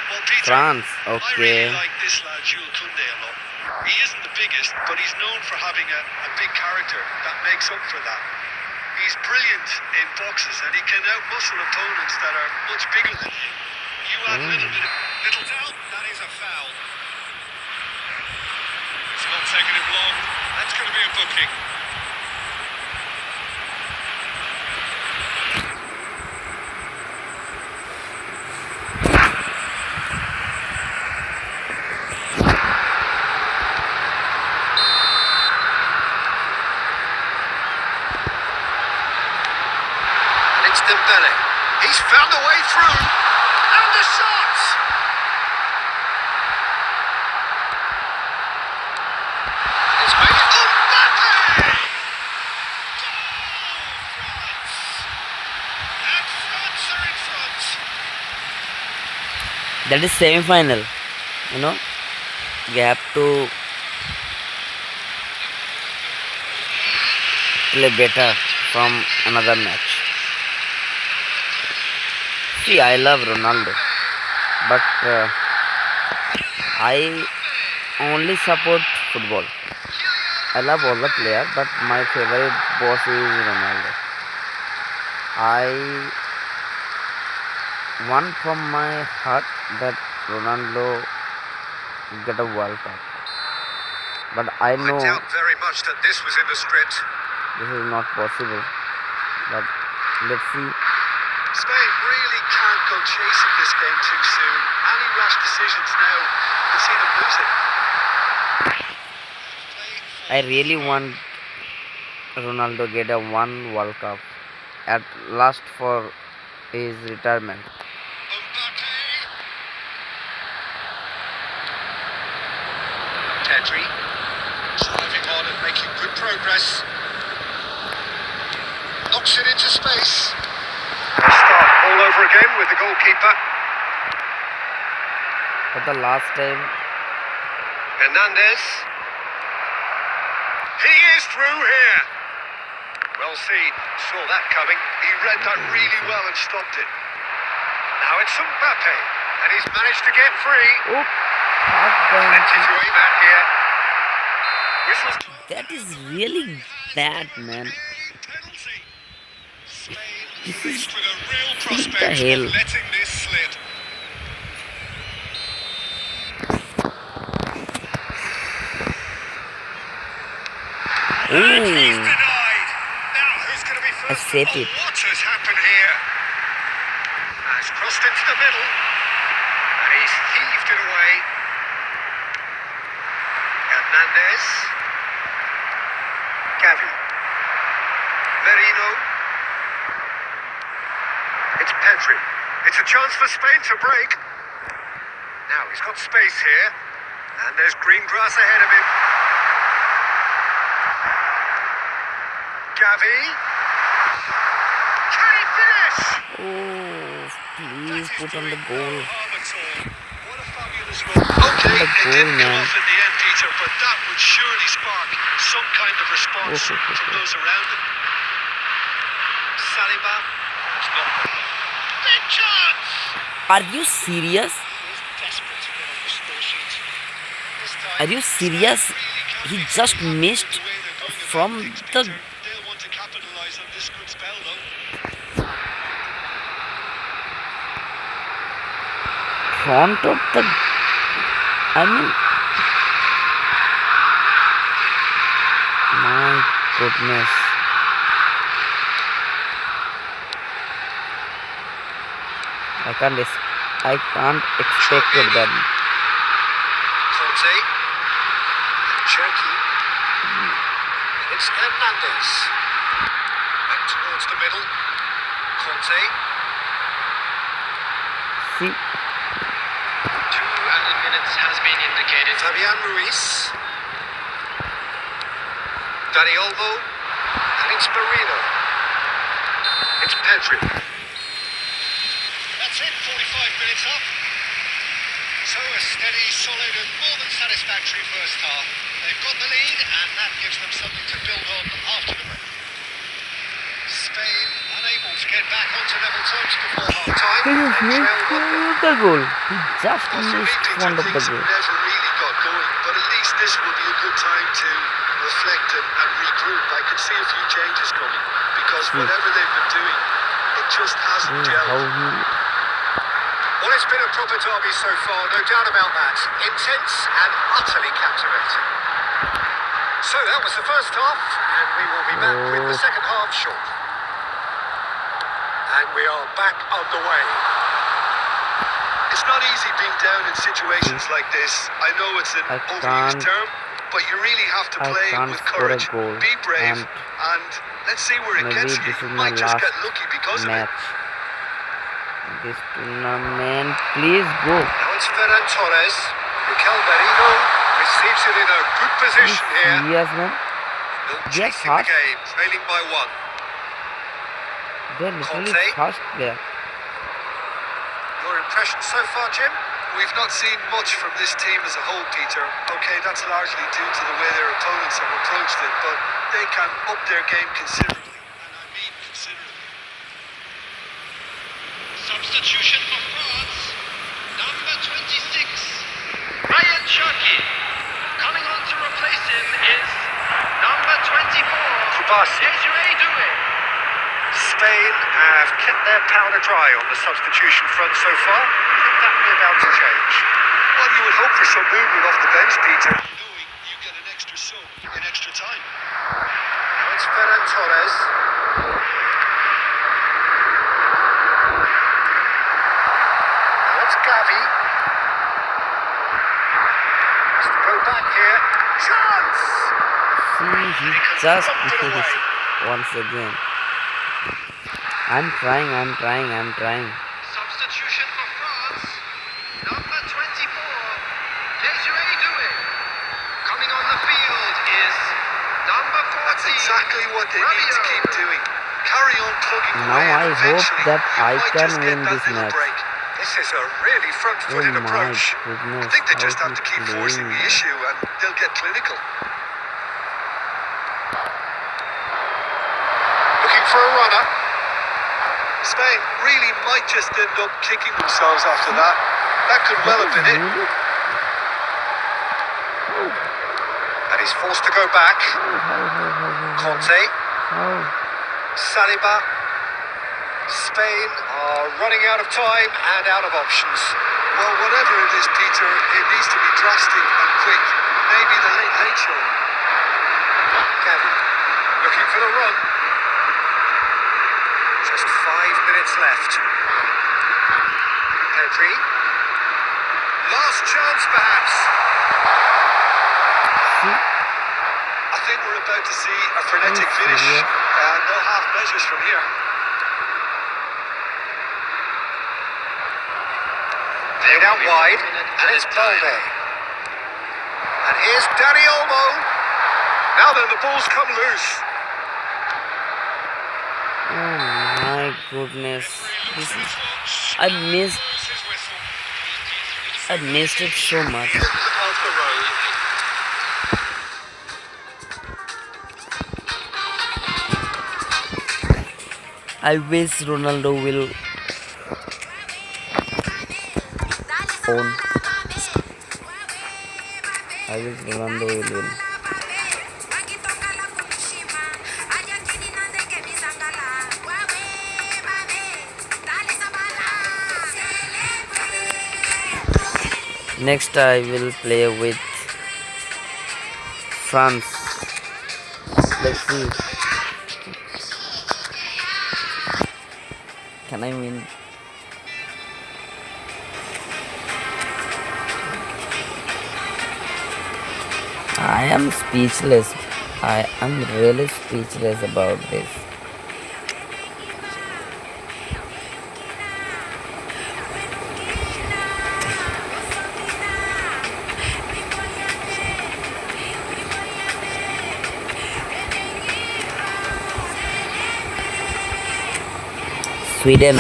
Well, Peter, France, I okay. really like this lad, Jules Koundé, a lot. He isn't the biggest, but he's known for having a big character that makes up for that. He's brilliant in boxes and he can outmuscle opponents that are much bigger than him. You add little doubt, that is a foul. It's not taking him long. That's going to be a booking. Dembele. He's found a way through. And the shot! It's made it. Mbappe! And France are in front. That is semi-final. You know, we have to play better from another match. See, I love Ronaldo, but I only support football. I love all the players, but my favorite boss is Ronaldo. I want from my heart that Ronaldo get a World Cup, but I know I doubt very much that this was in the script. this is not possible. But let's see. Spain really can't go chasing this game too soon. Any rash decisions now could see them lose it. I really want Ronaldo get a one World Cup at last for his retirement. Pedri driving on and making good progress. Knocks it into space. Start all over again with the goalkeeper. For the last time, Hernandez. He is through here. Well seen. Saw that coming. He read that really well and stopped it. Now it's Mbappe. And he's managed to get free. oh, Plenty to aim at here. Whistles. that is really bad, man. Penalty. Spain This is faced with a real what the prospect hell? of letting this slip. And he's Ooh, denied. Now who's going to be I first? saved Oh, it. what has happened here? Has crossed into the middle. And He's heaved it away. Hernandez. Gavi. Merino. It's Pedri. It's a chance for Spain to break. Now he's got space here. And there's green grass ahead of him. Gavi. Can he finish? Oh, please put on the goal. What a fabulous run. Okay, it didn't come off in the end, Peter, but that would surely spark some kind of response from those around him. Saliba. Big chance! Are you serious? Desperate to get on the score sheet. This time, Are you serious? He just missed from the They'll want to capitalise on this good spell, though. front of the. I mean, my goodness. I can't expect that. Conte. Cherky. It's Hernandez. Back towards the middle. Conte. See, 2 added minutes has been indicated. Fabian Ruiz. Dani Olmo. And it's Merino. It's Pedri. That's it, 45 minutes up. So a steady, solid and more than satisfactory first half. They've got the lead and that gives them something to build on after the break. Spain unable to get back onto level terms before half-time. he They just trailed 1-0. missed the goal. He just Well, for me, missed Peter, front of the things goal. never really got going, but at least this will be a good time to reflect and regroup. I could see a few changes coming, because whatever they've been doing, it just hasn't How gelled. he Well, it's been a proper derby so far, no doubt about that. Intense and utterly captivating. So that was the first half, and we will be back with the second half shortly. And we are back underway. It's not easy being down in situations like this. I know it's an I overused can't- term, but you really have to I play can't with score a courage, goal, be brave, and and let's see where it maybe gets you. this is You my might just last get lucky because of it. match. This tournament, please go. Now it's Ferran Torres. Mikel Merino receives it in a good position here. Serious, man? Still Yes, chasing the fast. game, trailing by 1. They're literally Conte. fast there. Your impressions so far, Jim? We've not seen much from this team as a whole, Peter. Okay, that's largely due to the way their opponents have approached it, but they can up their game considerably, and I mean considerably. Substitution for France. Number 26. Ryan Cherky. Coming on to replace him is number 24. Kubasi. Desiree Doué. Spain have kept their powder dry on the substitution front so far. I think that will be about to change. Well, you would hope for some movement off the bench, Peter. Knowing you get an extra sub in extra time. Now it's Ferran Torres. Now it's Gavi. Has to go back here. Chance! See, he just missed once again. I'm trying. Substitution for France. Number 24. Desiree Doué. Coming on the field is number 14. That's exactly what they need to keep doing. Carry on plugging Now away, and I hope eventually that you I might can just get win that this little match. break. This is a really front-footed Oh my approach. goodness, I think they how just have he's to keep forcing the playing. issue, and they'll get clinical. Looking for a runner. Spain really might just end up kicking themselves after that. That could well have been it. And he's forced to go back. Conte. How? Saliba. Spain are running out of time and out of options. Well, whatever it is, Peter, it needs to be drastic and quick. Maybe the late show. Gavi looking for the run. Just 5 minutes left. Pedri. last chance, perhaps. I think we're about to see a frenetic finish, and no half measures from here. Played out wide, and it's Balde. And here's Danny Olmo. Now then, the ball's come loose. Oh my goodness. I missed it so much. Of the road. I wish Ronaldo will own. I wish Ronaldo will win. Next I will play with France. Let's see. Can I win? I am speechless. I am really speechless about this. Sweden.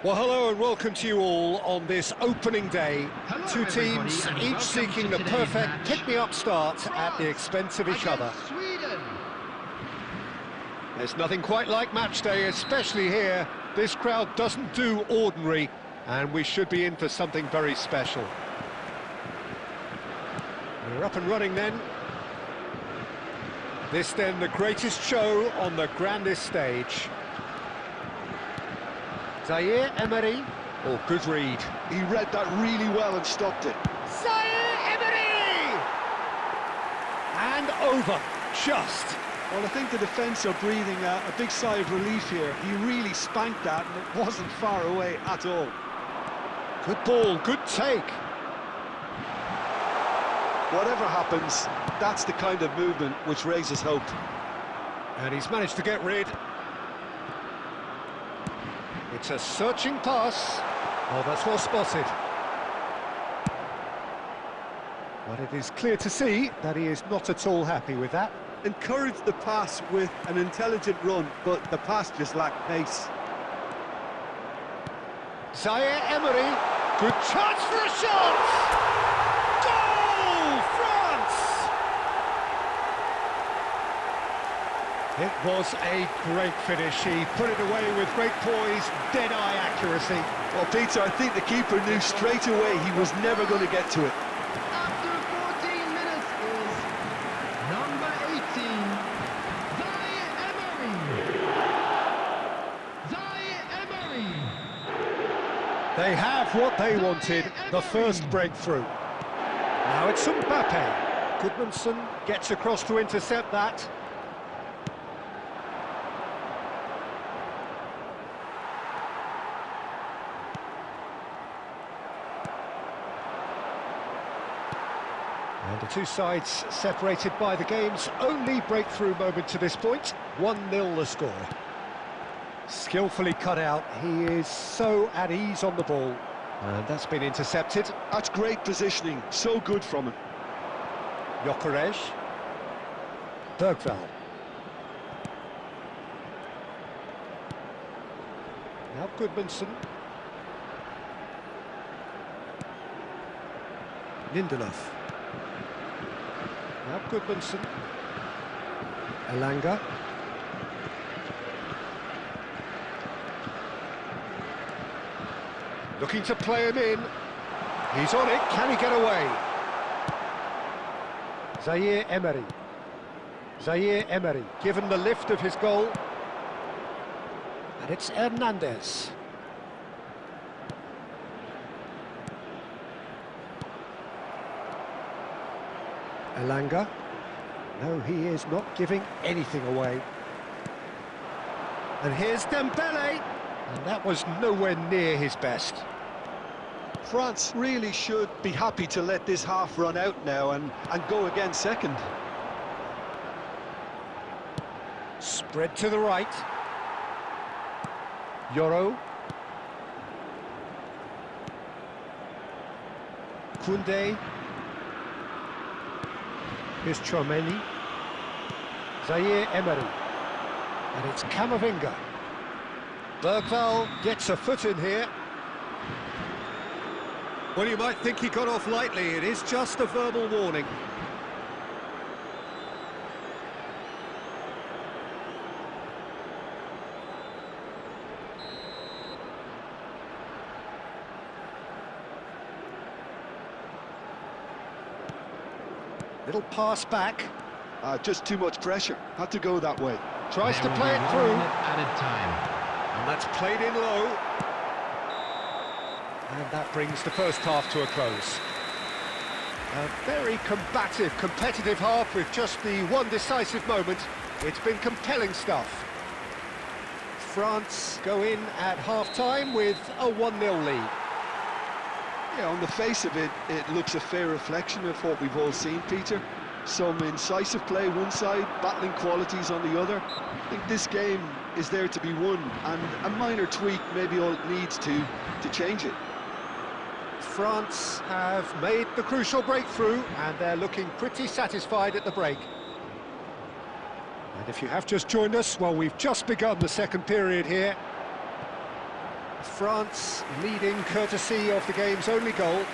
Well, hello and welcome to you all on this opening day. Two teams, each seeking the perfect pick-me-up start at the expense of each other. There's nothing quite like match day, especially here. This crowd doesn't do ordinary, and we should be in for something very special. We're up and running then. This then the greatest show on the grandest stage. Zaire Emery. Oh, good read. He read that really well and stopped it. Zaire Emery! And over, just. Well, I think the defence are breathing a big sigh of relief here. He really spanked that, and it wasn't far away at all. Good ball, good take. Whatever happens, that's the kind of movement which raises hope. And he's managed to get rid. It's a searching pass. Oh, that's well spotted. But it is clear to see that he is not at all happy with that. Encouraged the pass with an intelligent run, but the pass just lacked pace. Zaire Emery, good chance for a shot! Goal, France! It was a great finish. He put it away with great poise, dead-eye accuracy. Well, Peter, I think the keeper knew straight away he was never going to get to it. After 14 minutes is number 18, Zaire Emery. Zaire Emery. They have what they wanted, the first breakthrough. Now it's Mbappe. Goodmanson gets across to intercept that. And the two sides separated by the game's only breakthrough moment to this point. 1-0 the score. Skillfully cut out, he is so at ease on the ball. And that's been intercepted. That's great positioning, so good from him. Gyökeres. Bergvall. Now Goodmanson. Lindelof. Now Goodmanson. Elanga. Looking to play him in. He's on it, can he get away? Zaire Emery. Zaire Emery, given the lift of his goal. And it's Hernandez. Elanga. No, he is not giving anything away. And here's Dembele. And that was nowhere near his best. France really should be happy to let this half run out now and go again second. Spread to the right. Yoro. Koundé. Here's Chouameni. Zaire Emery. And it's Camavinga. Bergval gets a foot in here. Well, you might think he got off lightly. It is just a verbal warning. Little pass back. Just too much pressure. Had to go that way. Tries to There will play be it 1 through. minute added time. And that's played in low. And that brings the first half to a close. A very combative, competitive half with just the one decisive moment. It's been compelling stuff. France go in at half-time with a 1-0 lead. Yeah, on the face of it, it looks a fair reflection of what we've all seen, Peter. Some incisive play one side, battling qualities on the other. I think this game is there to be won, and a minor tweak maybe all it needs to change it. France have made the crucial breakthrough, and they're looking pretty satisfied at the break. And if you have just joined us, well, we've just begun the second period here. France leading courtesy of the game's only goal.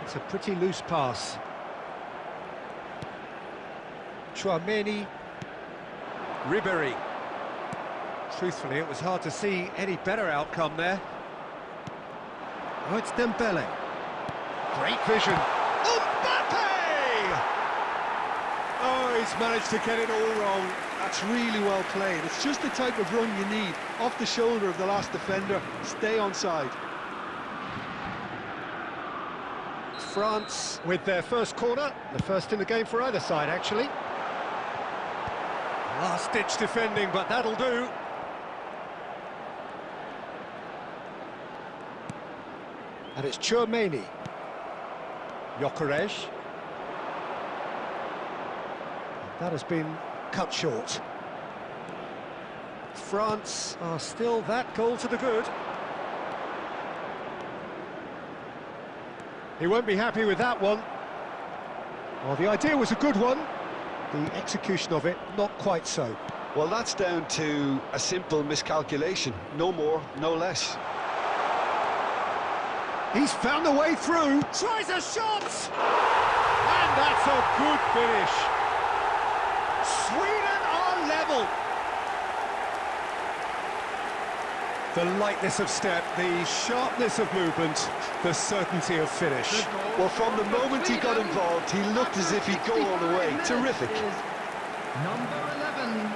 It's a pretty loose pass. Chouameni. Ribéry. Truthfully, it was hard to see any better outcome there. Oh, it's Dembele. Great vision. Mbappe! Oh, he's managed to get it all wrong. That's really well played. It's just the type of run you need. Off the shoulder of the last defender, stay onside. France with their first corner, the first in the game for either side, actually. Last-ditch defending, but that'll do. And it's Chouameni. Gyökeres. That has been cut short. France are still that goal to the good. He won't be happy with that one. Well, the idea was a good one. The execution of it, not quite so. Well, that's down to a simple miscalculation. No more, no less. He's found a way through, tries a shot! And that's a good finish. Sweden are level. The lightness of step, the sharpness of movement, the certainty of finish. Well, from the moment he got involved, he looked as if he'd go all the way. Terrific. Number 11.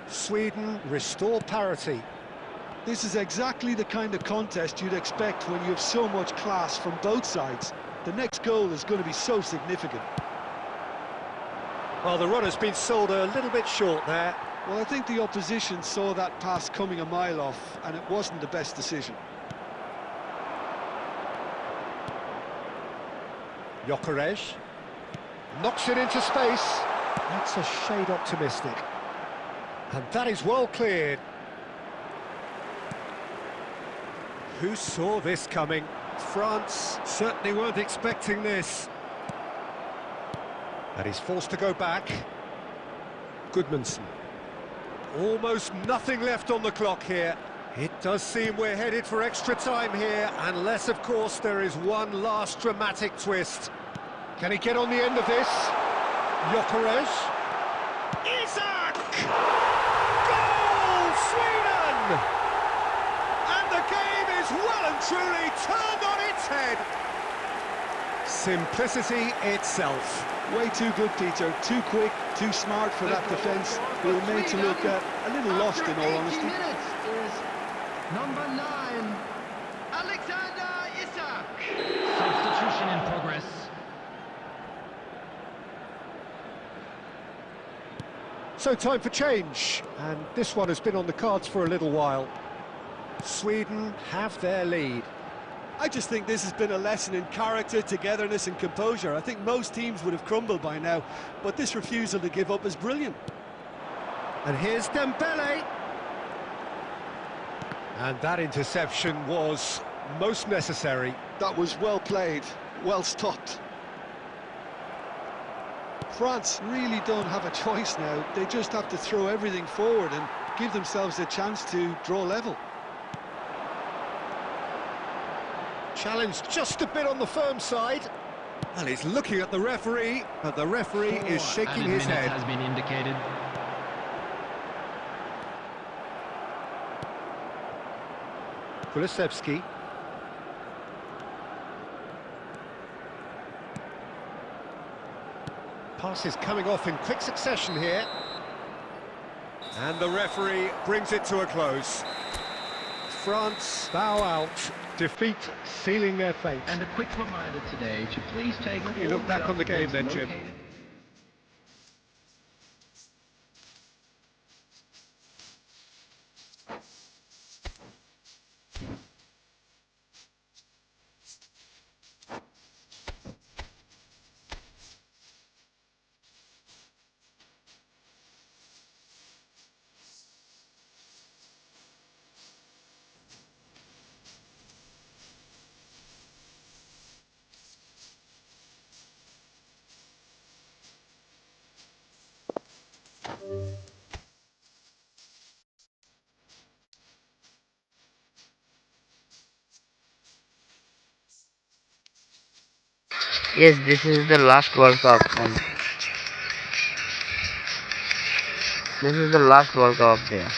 Sweden restore parity. This is exactly the kind of contest you'd expect when you have so much class from both sides. The next goal is going to be so significant. Well, the runner's been sold a little bit short there. Well, I think the opposition saw that pass coming a mile off, and it wasn't the best decision. Gyökeres knocks it into space. That's a shade optimistic. And that is well cleared. Who saw this coming? France certainly weren't expecting this. And he's forced to go back. Goodmanson. Almost nothing left on the clock here. It does seem we're headed for extra time here, unless, of course, there is one last dramatic twist. Can he get on the end of this? Gyökeres. Isak! Goal, Sweden! And the game is well and truly turned on its head. Simplicity itself. Way too good, Peter. Too quick, too smart for that defence. We were made to look a little lost, in all honesty. Minutes is number 9, Alexander Isak. Substitution in progress. So time for change, and this one has been on the cards for a little while. Sweden have their lead. I just think this has been a lesson in character, togetherness and composure. I think most teams would have crumbled by now, but this refusal to give up is brilliant. And here's Dembele. And that interception was most necessary. That was well played, well stopped. France really don't have a choice now. They just have to throw everything forward and give themselves a chance to draw level. Challenged just a bit on the firm side. And he's looking at the referee, but the referee is shaking his head. Has been indicated. Kulusevski. Passes coming off in quick succession here. And the referee brings it to a close. France bow out. Defeat sealing their fate. And a quick reminder today to please take You look back on the game then, Jim. Yes, this is the last World Cup. And this is the last World Cup there.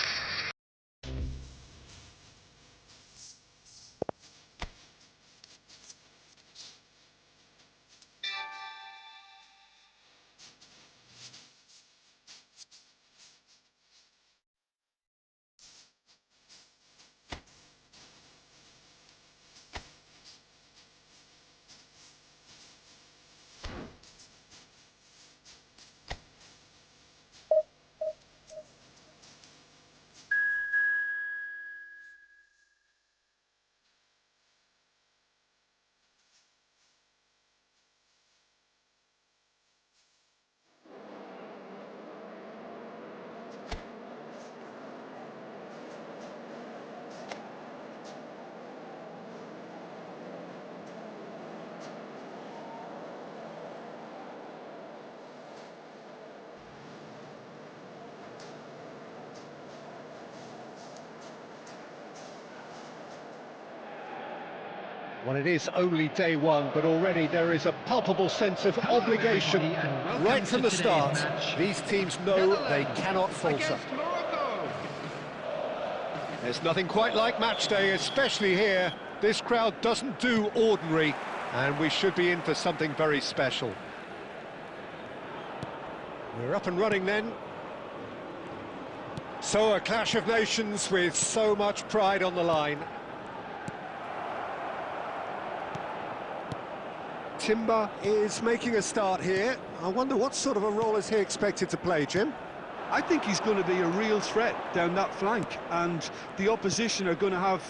Well, it is only day one, but already there is a palpable sense of obligation right from the start. These teams know they cannot falter. There's nothing quite like match day, especially here. This crowd doesn't do ordinary, and we should be in for something very special. We're up and running then. So a clash of nations with so much pride on the line. Timber is making a start here. I wonder what sort of a role is he expected to play, Jim? I think he's going to be a real threat down that flank, and the opposition are going to have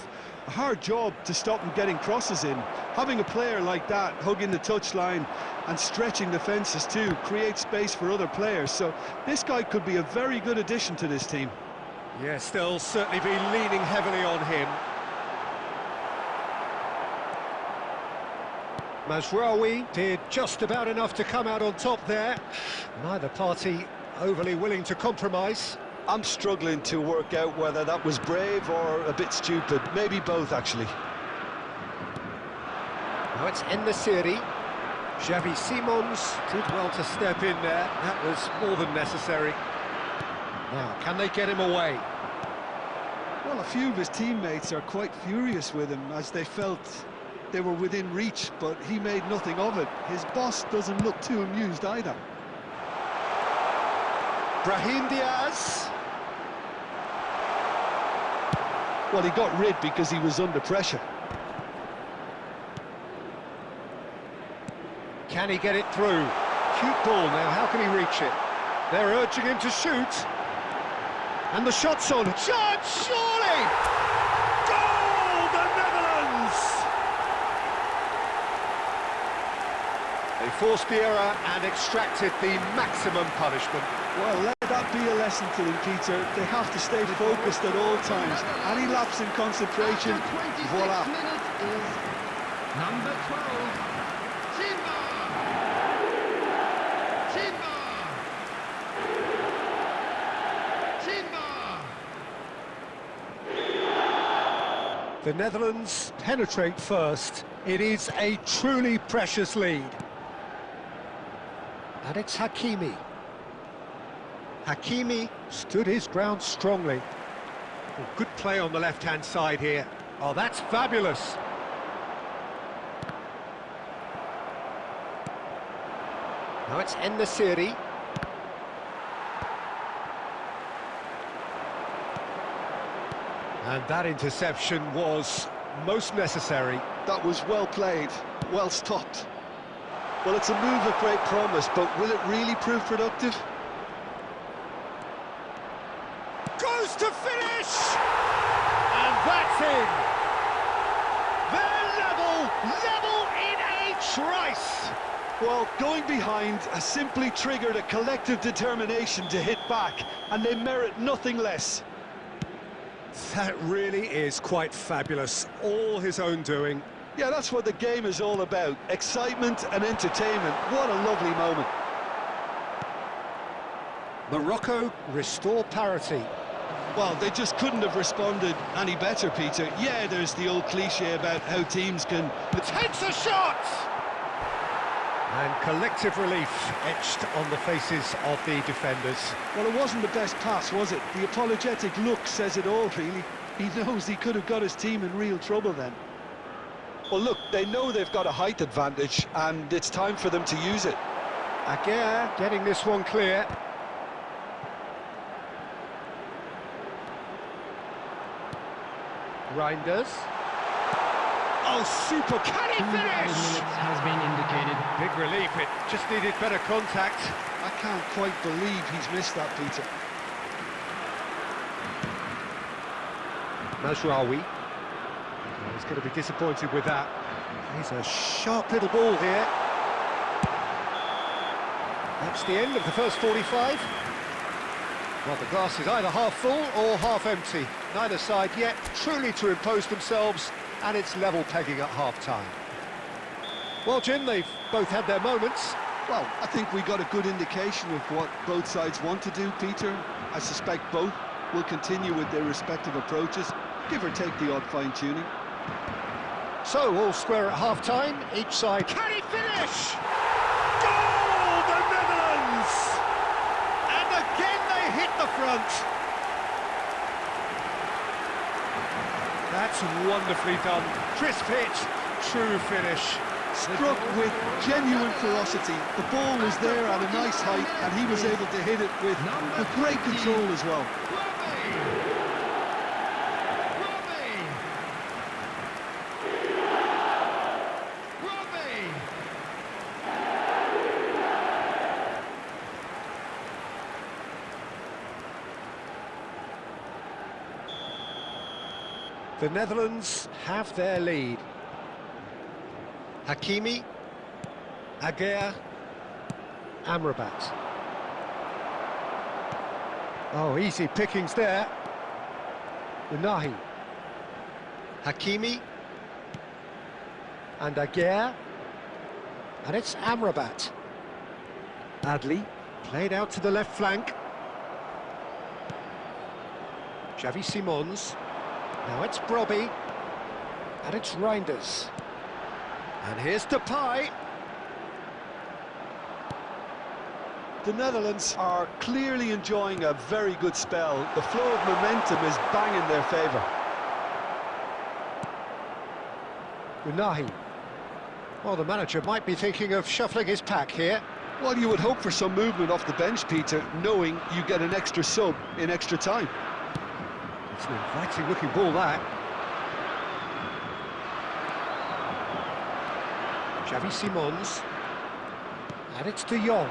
a hard job to stop him getting crosses in. Having a player like that hugging the touchline and stretching the fences too creates space for other players, so this guy could be a very good addition to this team. Yes, they'll certainly be leaning heavily on him. Mazraoui did just about enough to come out on top there. Neither party overly willing to compromise. I'm struggling to work out whether that was brave or a bit stupid. Maybe both, actually. Now it's En-Nesyri. Xavi Simons did well to step in there. That was more than necessary. Now, can they get him away? Well, a few of his teammates are quite furious with him as they felt they were within reach, but he made nothing of it. His boss doesn't look too amused either. Brahim Diaz. Well, he got rid because he was under pressure. Can he get it through? Cute ball now, how can he reach it? They're urging him to shoot. And the shot's on. Chance, surely! Goal, the Netherlands! They forced the error and extracted the maximum punishment. Well, let that be a lesson to them, Peter. They have to stay focused at all times. Any lapse in concentration, After 26 voila. minutes is number 12, Timber. The Netherlands penetrate first. It is a truly precious lead. And it's Hakimi. Hakimi stood his ground strongly. Oh, good play on the left-hand side here. Oh, that's fabulous. Now it's En-Nesyri. And that interception was most necessary. That was well played, well stopped. Well, it's a move of great promise, but will it really prove productive? Goes to finish! And that's in! They're level in a trice! Well, going behind has simply triggered a collective determination to hit back, and they merit nothing less. That really is quite fabulous. All his own doing. Yeah, that's what the game is all about. Excitement and entertainment. What a lovely moment. Morocco restore parity. Well, they just couldn't have responded any better, Peter. Yeah, there's the old cliche about how teams can... Takes a shot! And collective relief etched on the faces of the defenders. Well, it wasn't the best pass, was it? The apologetic look says it all, really. He knows he could have got his team in real trouble then. Well, look, they know they've got a height advantage, and it's time for them to use it. Aguirre getting this one clear. Reinders. Oh, super! Can he 2 added finish? minutes has been indicated. Big relief, it just needed better contact. I can't quite believe he's missed that, Peter. Mazraoui. Oh, he's going to be disappointed with that. He's a sharp little ball here. That's the end of the first 45. Well, the glass is either half full or half empty. Neither side yet truly to impose themselves, and it's level pegging at half-time. Well, Jim, they've both had their moments. Well, I think we got a good indication of what both sides want to do, Peter. I suspect both will continue with their respective approaches, give or take the odd fine-tuning. So, all square at half-time, each side. Can he finish? Goal, the Netherlands! And again they hit the front. That's wonderfully done. Crisp hit, true finish. Struck with genuine ferocity. The ball was there at a nice height, and he was able to hit it with great control as well. The Netherlands have their lead. Hakimi, Aguirre, Amrabat. Oh, easy pickings there. Unahi. Hakimi. And Aguirre. And it's Amrabat. Adli, played out to the left flank. Xavi Simons. Now it's Brobby. And it's Reinders. And here's Depay. The Netherlands are clearly enjoying a very good spell. The flow of momentum is bang in their favour. Unahi. Well, the manager might be thinking of shuffling his pack here. Well, you would hope for some movement off the bench, Peter, knowing you get an extra sub in extra time. It's an inviting looking ball, that. Xavi Simons. And it's De Jong.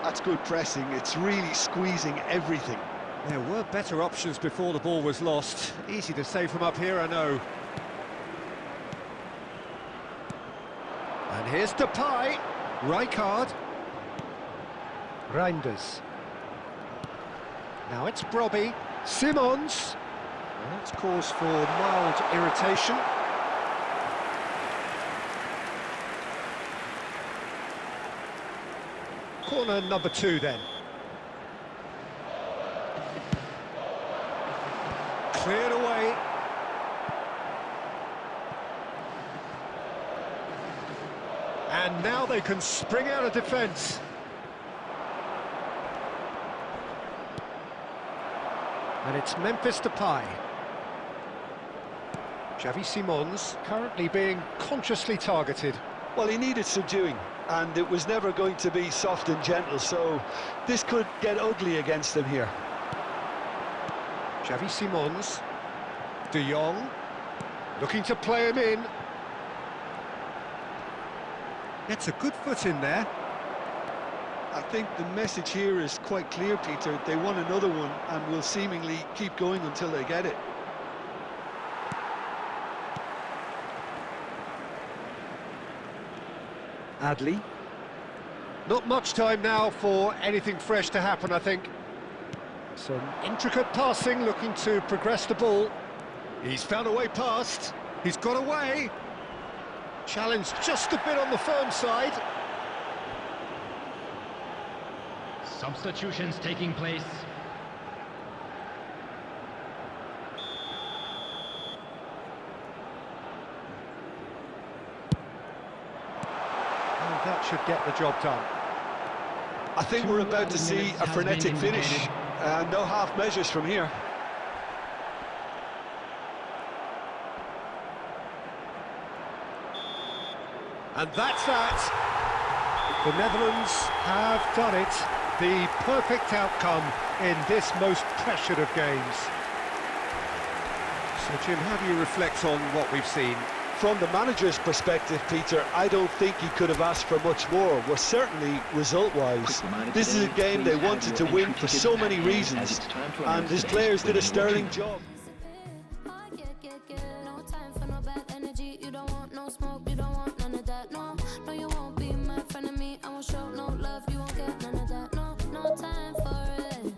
That's good pressing, it's really squeezing everything. There were better options before the ball was lost. Easy to save from up here, I know. And here's Depay. Rijkaard. Reinders. Now it's Brobby. Simons. Well, that's cause for mild irritation. Corner number 2 then. Cleared away. And now they can spring out of defence. And it's Memphis Depay. Xavi Simons currently being consciously targeted. Well, he needed subduing, and it was never going to be soft and gentle, so this could get ugly against them here. Xavi Simons. De Jong. Looking to play him in. Gets a good foot in there. I think the message here is quite clear, Peter. They want another one and will seemingly keep going until they get it. Adli. Not much time now for anything fresh to happen, I think. Some intricate passing, looking to progress the ball. He's found a way past. He's got away. Challenged just a bit on the firm side. Substitutions taking place. And that should get the job done. I think we're about to see a frenetic finish. No half measures from here. And that's that. The Netherlands have done it. The perfect outcome in this most pressured of games. So, Jim, how do you reflect on what we've seen? From the manager's perspective, Peter, I don't think he could have asked for much more. Well, certainly result-wise. This is a game they wanted to win for so many reasons, and his players did a sterling job. No time for no bad energy. You don't want no smoke, you don't want none of that. No, no, you won't be my friend of me. I won't show no love, you won't get none of that. No, no time for it.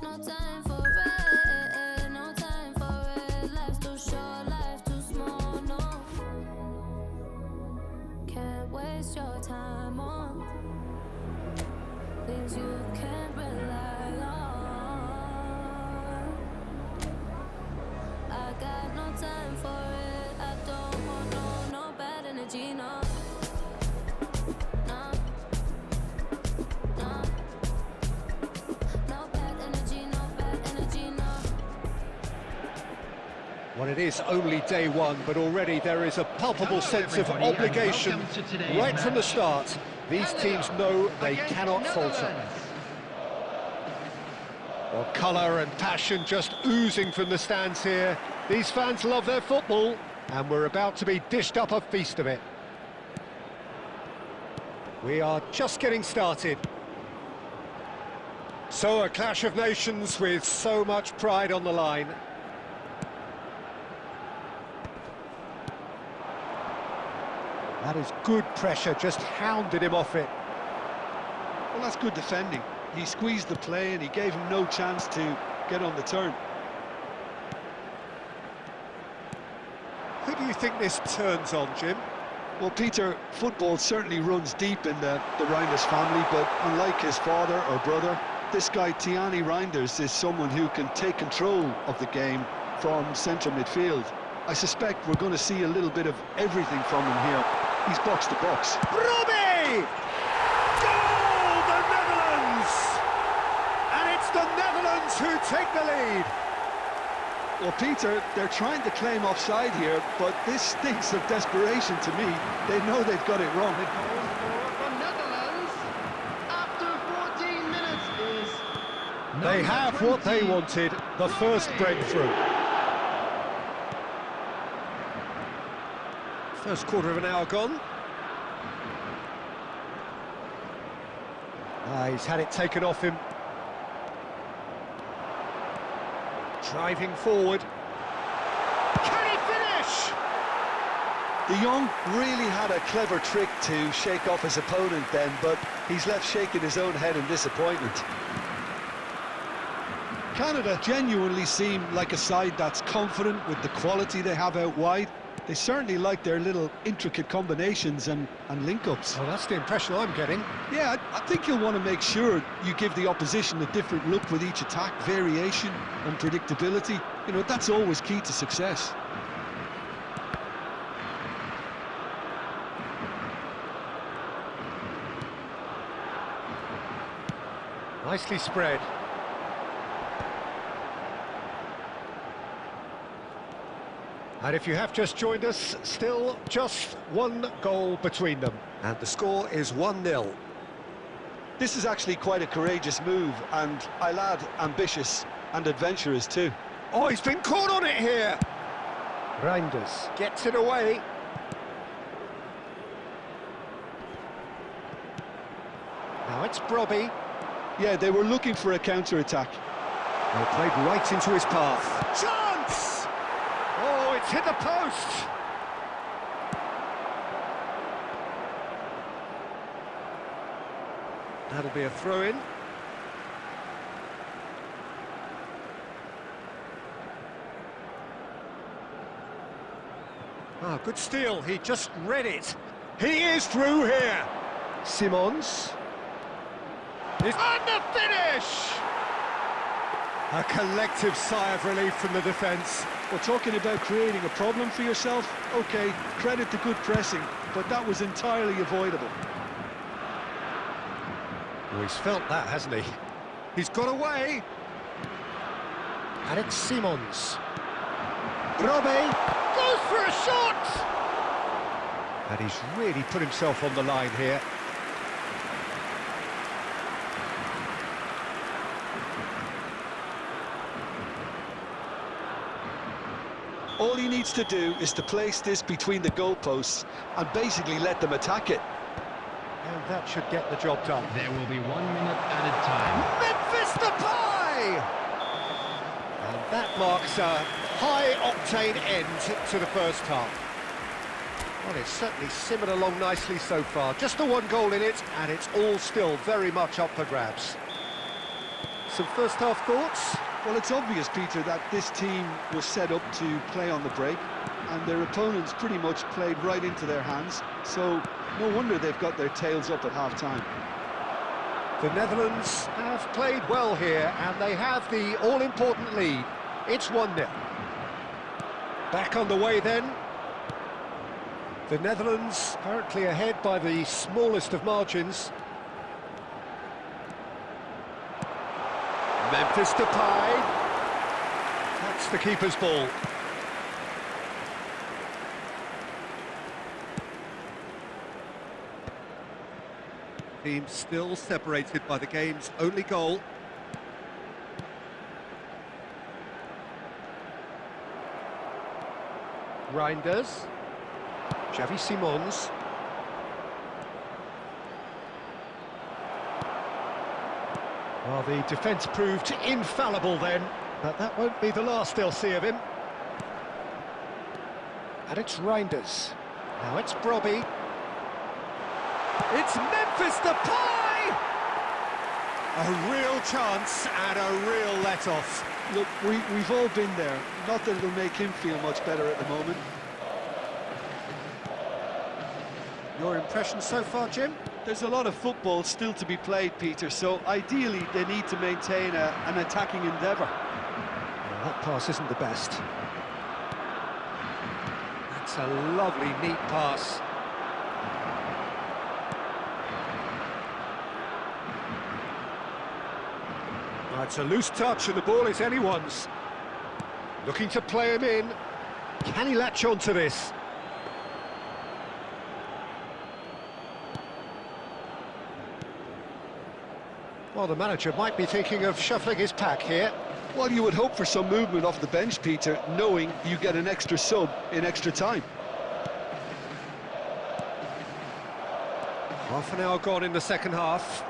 No time for it. No time for it. Life's too short, life too small. No, can't waste your time on things you can't rely on. I got no time for it. I don't want no bad energy, no. No. No. No bad energy, no bad energy, no. Well, it is only day one, but already there is a palpable sense of everybody, and obligation welcome to today's right from the match. start. These teams know they Against cannot falter. Netherlands. Well, colour and passion just oozing from the stands here. These fans love their football, and we're about to be dished up a feast of it. We are just getting started. So, a clash of nations with so much pride on the line. That is good pressure, just hounded him off it. Well, that's good defending. He squeezed the play and he gave him no chance to get on the turn. Who do you think this turns on, Jim? Well, Peter, football certainly runs deep in the Reinders family, but unlike his father or brother, This guy, Tiani Reinders, is someone who can take control of the game from centre midfield. I suspect we're going to see a little bit of everything from him here. He's box to box. Robbie! Goal, the Netherlands! And it's the Netherlands who take the lead. Well, Peter, they're trying to claim offside here, but this stinks of desperation to me. They know they've got it wrong. The goal scorer for Netherlands after 14 minutes is They number have what they 20, wanted, the first breakthrough. First quarter of an hour gone. He's had it taken off him. Driving forward. Can he finish? De Jong really had a clever trick to shake off his opponent then, but he's left shaking his own head in disappointment. Canada genuinely seem like a side that's confident with the quality they have out wide. They certainly like their little intricate combinations and link-ups. Well, that's the impression I'm getting. Yeah, I think you'll want to make sure you give the opposition a different look with each attack, variation and predictability. You know, that's always key to success. Nicely spread. And if you have just joined us, still just one goal between them. And the score is 1-0. This is actually quite a courageous move, and I'll add ambitious and adventurous too. Oh, he's been caught on it here. Reinders gets it away. Now it's Brobby. Yeah, they were looking for a counter-attack. They played right into his path. Chance! Oh, it's hit the post. That'll be a throw-in. Ah, good steal. He just read it. He is through here. Simons. And the finish! A collective sigh of relief from the defence. Well, talking about creating a problem for yourself, OK, credit to good pressing, but that was entirely avoidable. Oh, he's felt that, hasn't he? He's got away. And it's Simons. Robbie goes for a shot! And he's really put himself on the line here. All he needs to do is to place this between the goalposts and basically let them attack it. And that should get the job done. There will be 1 minute added time. Memphis Depay! And that marks a high-octane end to the first half. Well, it's certainly simmered along nicely so far. Just the one goal in it, and it's all still very much up for grabs. Some first-half thoughts? Well, it's obvious, Peter, that this team was set up to play on the break, and their opponents pretty much played right into their hands, so no wonder they've got their tails up at half-time. The Netherlands have played well here, and they have the all-important lead. It's 1-0. Back on the way then. The Netherlands currently ahead by the smallest of margins. Memphis Depay. That's the keeper's ball. Team still separated by the game's only goal. Reinders. Xavi Simons. Well, the defence proved infallible then, but that won't be the last they'll see of him. And it's Reinders. Now it's Brobby. It's Memphis Depay! A real chance and a real let-off. Look, we've all been there. Not that it'll make him feel much better at the moment. Your impression so far, Jim? There's a lot of football still to be played, Peter, so ideally they need to maintain an attacking endeavour. Well, that pass isn't the best. That's a lovely, neat pass. Oh, it's a loose touch and the ball is anyone's. Looking to play him in. Can he latch on to this? Well, the manager might be thinking of shuffling his pack here. Well, you would hope for some movement off the bench, Peter, knowing you get an extra sub in extra time. Half an hour gone in the second half.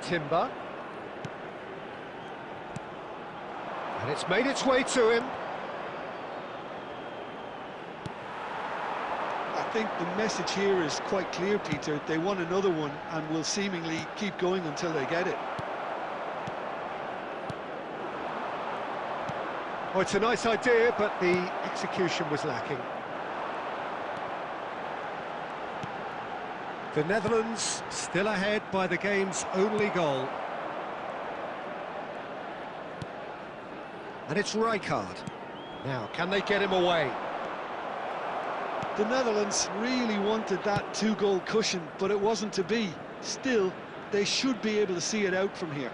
Timber. And it's made its way to him. I think the message here is quite clear, Peter. They want another one and will seemingly keep going until they get it. Oh, it's a nice idea, but the execution was lacking. The Netherlands still ahead by the game's only goal. And it's Rijkaard. Now, can they get him away? The Netherlands really wanted that two-goal cushion, but it wasn't to be. Still, they should be able to see it out from here.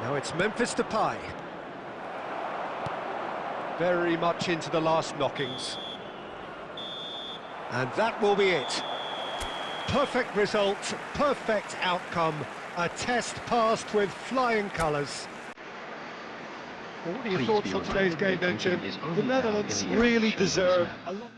Now it's Memphis Depay. Very much into the last knockings. And that will be it. Perfect result, perfect outcome. A test passed with flying colours. Well, what are your thoughts on today's game then, Jim? The Netherlands really deserve a lot.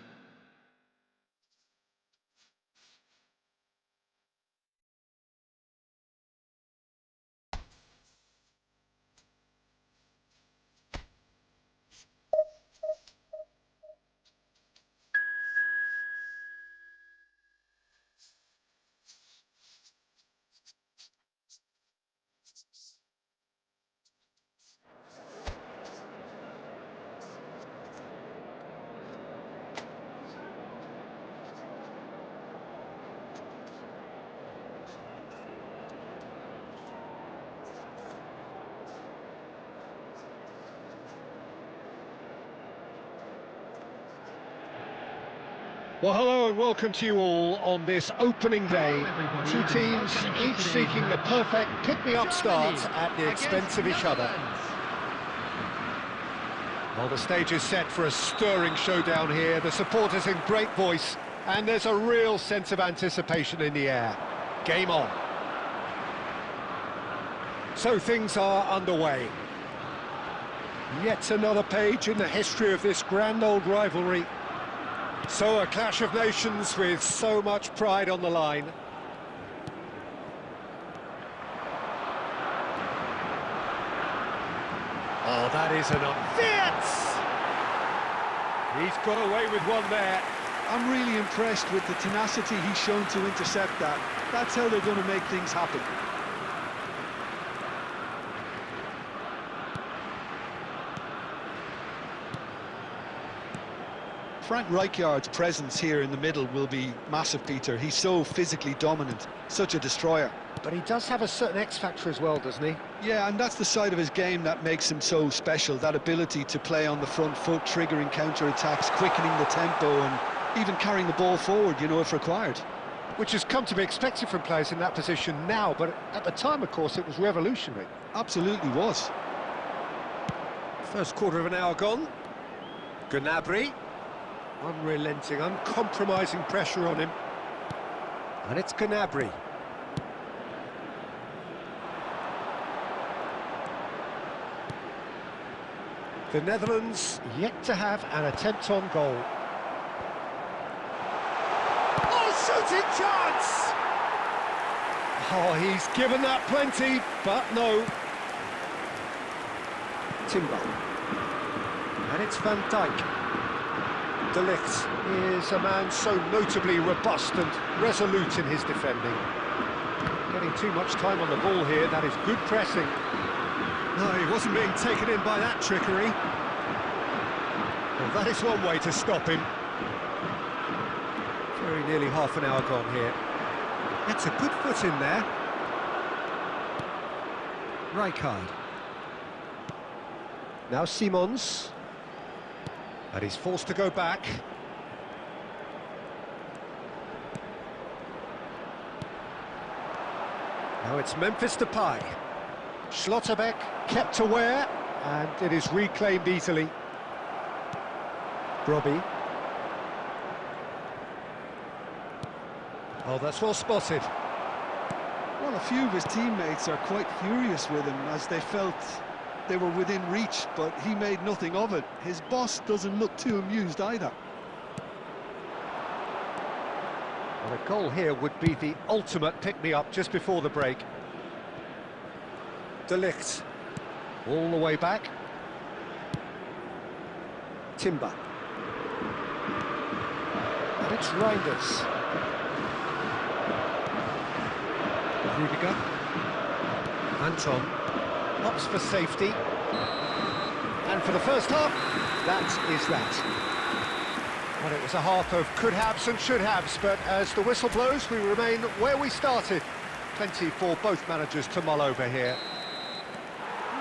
Well, hello and welcome to you all on this opening day. Two teams, each seeking the perfect pick-me-up start at the expense of each other. Well, the stage is set for a stirring showdown here. The supporters in great voice, and there's a real sense of anticipation in the air. Game on. So things are underway. Yet another page in the history of this grand old rivalry. So a clash of nations with so much pride on the line. Oh, that is an Fitz! He's got away with one there. I'm really impressed with the tenacity he's shown to intercept that. That's how they're going to make things happen. Frank Rijkaard's presence here in the middle will be massive, Peter. He's so physically dominant, such a destroyer. But he does have a certain X-factor as well, doesn't he? Yeah, and that's the side of his game that makes him so special, that ability to play on the front foot, triggering counter-attacks, quickening the tempo, and even carrying the ball forward, you know, if required. Which has come to be expected from players in that position now, but at the time, of course, it was revolutionary. Absolutely was. First quarter of an hour gone. Gnabry. Unrelenting, uncompromising pressure on him. And it's Gnabry. The Netherlands yet to have an attempt on goal. Oh, shooting chance! Oh, he's given that plenty, but no. Timber. And it's Van Dijk. De Ligt is a man so notably robust and resolute in his defending. Getting too much time on the ball here, that is good pressing. No, he wasn't being taken in by that trickery. Well, that is one way to stop him. Very nearly half an hour gone here. That's a good foot in there. Rijkaard. Now Simons. And he's forced to go back. Now it's Memphis Depay. Schlotterbeck kept aware, and it is reclaimed easily. Robbie. Oh, that's well spotted. Well, a few of his teammates are quite furious with him as they felt they were within reach, but he made nothing of it. His boss doesn't look too amused either. Well, a goal here would be the ultimate pick-me-up just before the break. De Ligt. All the way back. Timber. And it's Reinders. Rudiger. Anton. Opts for safety. And for the first half, that is that. Well, it was a half of could-haves and should-haves, but as the whistle blows, we remain where we started. Plenty for both managers to mull over here.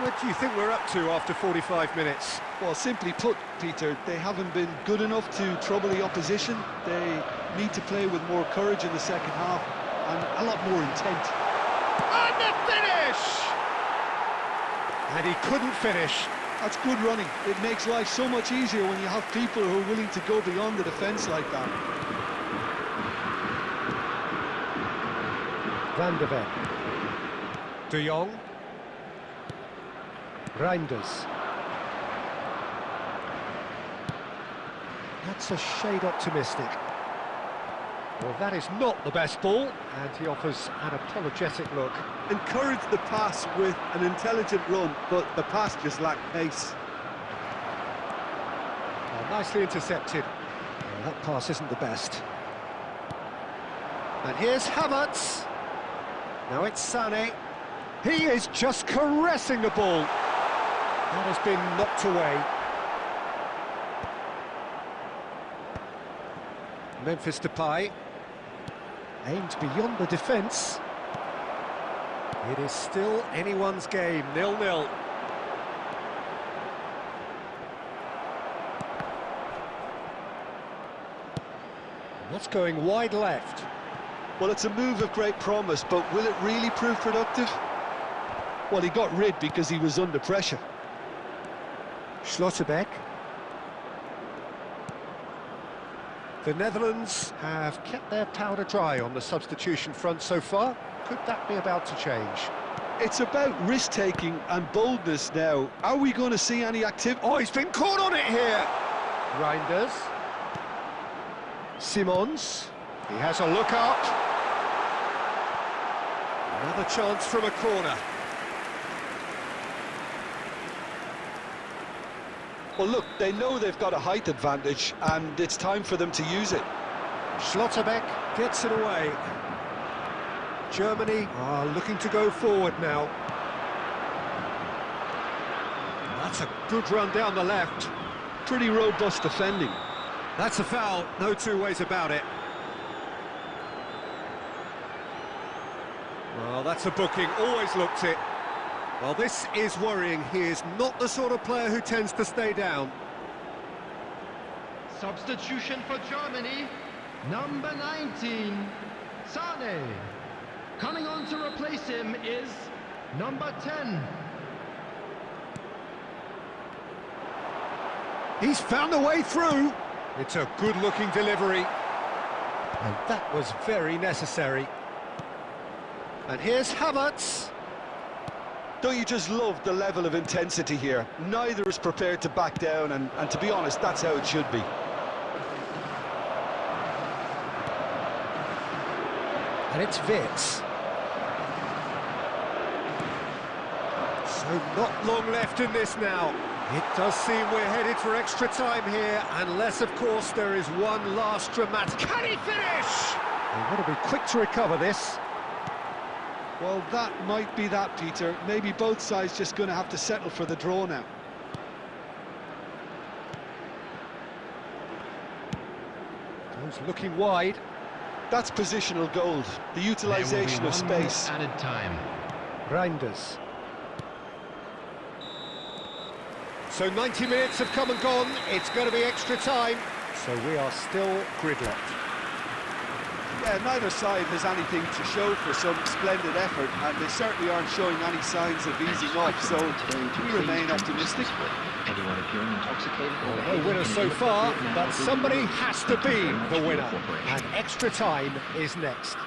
What do you think we're up to after 45 minutes? Well, simply put, Peter, they haven't been good enough to trouble the opposition. They need to play with more courage in the second half and a lot more intent. And the finish! And he couldn't finish. That's good running. It makes life so much easier when you have people who are willing to go beyond the defence like that. Van de Ven. De Jong. Reinders. That's a shade optimistic. Well, that is not the best ball, and he offers an apologetic look. Encourage the pass with an intelligent run, but the pass just lacked pace. Well, nicely intercepted. Well, that pass isn't the best. And here's Havertz. Now it's Sané. He is just caressing the ball. That has been knocked away. Memphis Depay. Aimed beyond the defence. It is still anyone's game, 0-0. What's going wide left? Well, it's a move of great promise, but will it really prove productive? Well, he got rid because he was under pressure. Schlotterbeck. The Netherlands have kept their powder dry on the substitution front so far. Could that be about to change? It's about risk-taking and boldness now. Are we going to see any activity? Oh, he's been caught on it here! Reinders. Simons. He has a look up. Another chance from a corner. Well, look, they know they've got a height advantage, and it's time for them to use it. Schlotterbeck gets it away. Germany are looking to go forward now. That's a good run down the left. Pretty robust defending. That's a foul, no two ways about it. Well, that's a booking, always looked it. Well, this is worrying. He is not the sort of player who tends to stay down. Substitution for Germany, number 19, Sané. Coming on to replace him is number 10. He's found a way through. It's a good-looking delivery. And that was very necessary. And here's Havertz. Don't you just love the level of intensity here? Neither is prepared to back down, and to be honest, that's how it should be. And it's Vitz. So not long left in this now. It does seem we're headed for extra time here, unless, of course, there is one last dramatic... Can he finish? They've got to be quick to recover this. Well, that might be that, Peter. Maybe both sides just going to have to settle for the draw now. Who's looking wide? That's positional gold, the utilisation of space. Added time. Reinders. So 90 minutes have come and gone. It's going to be extra time. So we are still gridlocked. Yeah, neither side has anything to show for some splendid effort, and they certainly aren't showing any signs of easing off, so we remain optimistic. Anyone appearing intoxicated or No winner so far, but somebody has to be the winner. And extra time is next.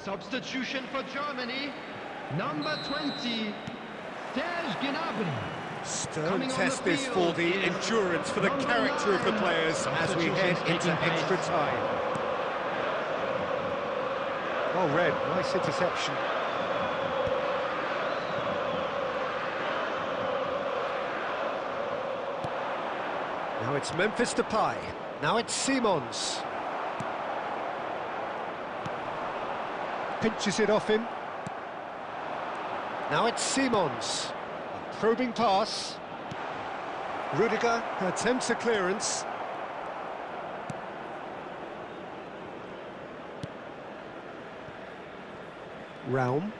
Substitution for Germany, number 20, Serge Gnabry. Stern test this for the endurance, for the character of the players as we head into extra time. Oh, Red, nice interception. Now it's Memphis Depay. Now it's Simons. Pinches it off him. Now it's Simons. A probing pass. Rudiger attempts a clearance. Raum.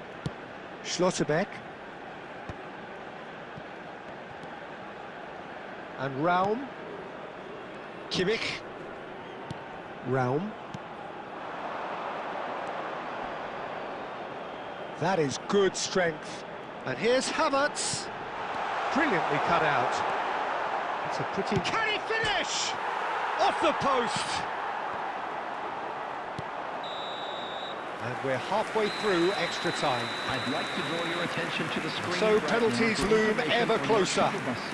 Schlotterbeck. And Raum. Kimmich. Raum. That is good strength. And here's Havertz. Brilliantly cut out. It's a pretty... Can he finish? Off the post. And we're halfway through extra time. I'd like to draw your attention to the screen. So penalties loom ever closer.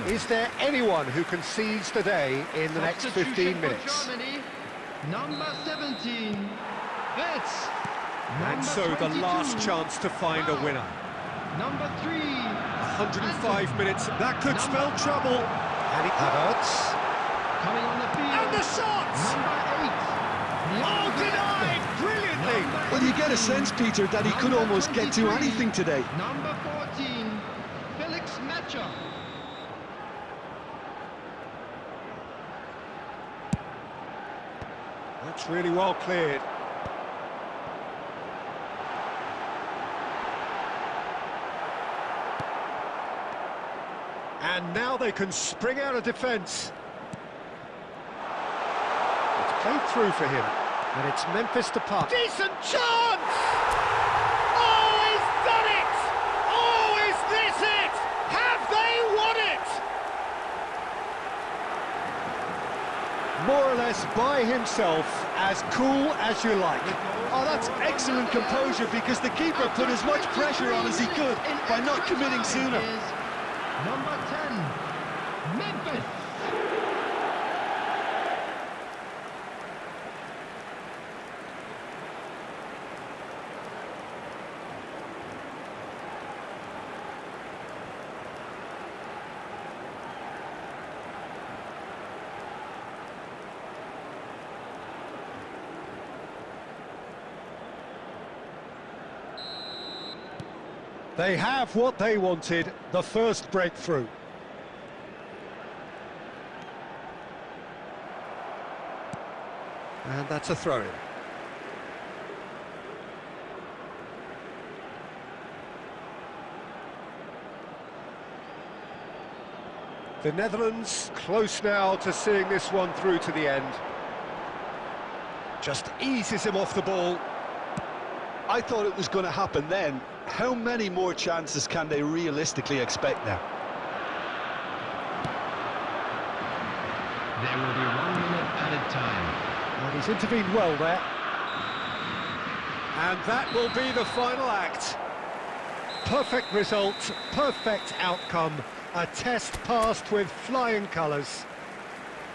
Is there anyone who can seize the day in the next 15 minutes? Germany, number 17, Ritz. And so the last chance to find a winner. Number 3, 105 minutes, that could spell trouble. And he Havertz. coming on the field. And the shot! Number 8. Oh, denied! Brilliantly! Well, you get a sense, Peter, that he could almost get to anything today. Number 14, Felix Matcher. That's really well cleared. And now they can spring out of defence. It's played through for him. And it's Memphis Depay. Decent chance! Oh, he's done it! Oh, is this it? Have they won it? More or less by himself, as cool as you like. Oh, that's excellent composure, because the keeper put as much pressure on as he could by not committing sooner. Number 10, Memphis. They have what they wanted, the first breakthrough. And that's a throw-in. The Netherlands close now to seeing this one through to the end. Just eases him off the ball. I thought it was going to happen then. How many more chances can they realistically expect now? There will be 1 minute added time. And he's intervened well there. And that will be the final act. Perfect result, perfect outcome. A test passed with flying colours.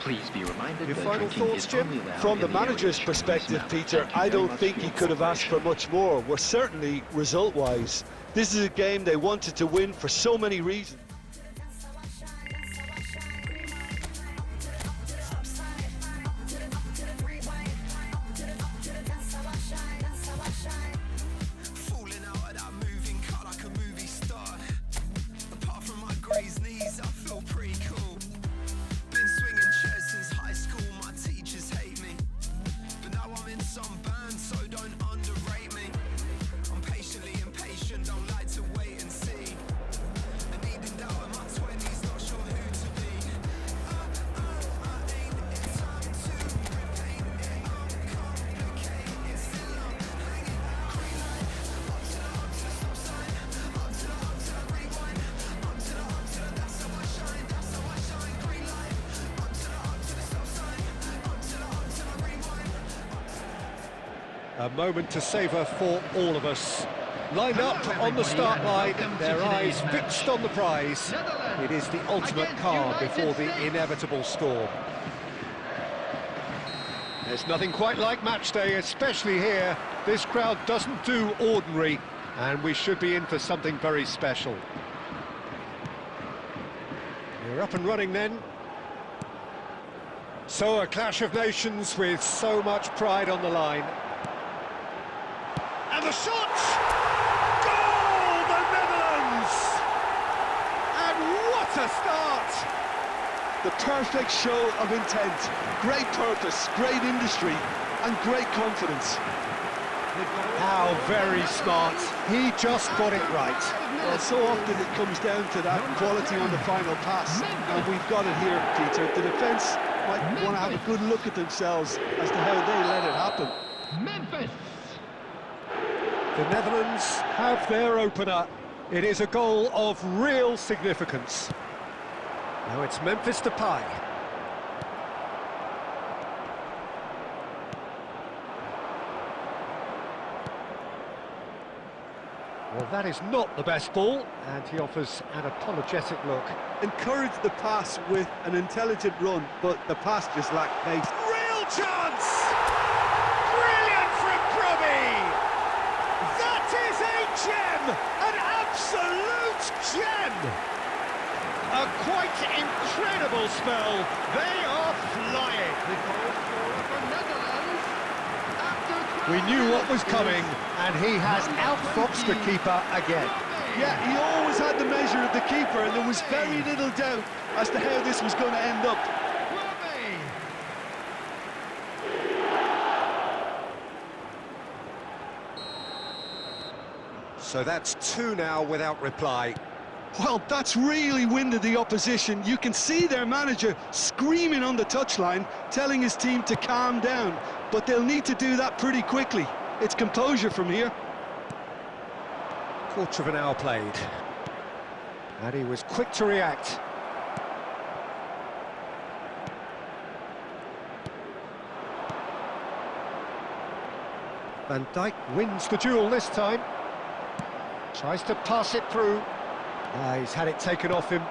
Please be reminded Your that final drinking thoughts, is Jim? only allowed From the in the area manager's shown perspective, smell. Peter, Thank you I very don't much think for he your could have asked for cooperation. much more. Well, certainly result-wise. This is a game they wanted to win for so many reasons. Falling out of that moving car like a movie star. Apart from my grey's knees, I feel pretty cool. Been swinging chairs since high school, my teachers hate me. But now I'm in some band, so don't underrate me. I'm patiently impatient, don't like to wait and see. And needing doubt in my 20s, not sure who to be. I ain't in time to repaint it, uncomplicated. Still I'm hanging green light. Up to the stop sign. Up to the rewind. Up to the that's how I shine. That's how I shine. Green light. Up to the stop sign. Up to the rewind. A moment to savour for all of us. Lined up on the start line, their eyes fixed on the prize. It is the ultimate calm before the inevitable storm. There's nothing quite like match day, especially here. This crowd doesn't do ordinary, and we should be in for something very special. You're up and running then. So a clash of nations with so much pride on the line. And the shot! Goal, the Netherlands! And what a start! The perfect show of intent, great purpose, great industry, and great confidence. How very smart. He just got it right. Well, so often it comes down to that quality on the final pass, and we've got it here, Peter. The defence might want to have a good look at themselves as to how they let it happen. Memphis. The Netherlands have their opener. It is a goal of real significance. Now it's Memphis Depay. Well, that is not the best ball, and he offers an apologetic look. Encourage the pass with an intelligent run, but the pass just lacked pace. Real chance! Brilliant from Brummy! That is a gem! An absolute gem! A quite incredible spell. They are flying. We knew what was coming, and he has outfoxed the keeper again. Yeah, he always had the measure of the keeper, and there was very little doubt as to how this was going to end up. So that's two now without reply. Well, that's really winded the opposition. You can see their manager screaming on the touchline, telling his team to calm down, but they'll need to do that pretty quickly. It's composure from here. Quarter of an hour played. And he was quick to react. Van Dijk wins the duel this time. Tries to pass it through. He's had it taken off him.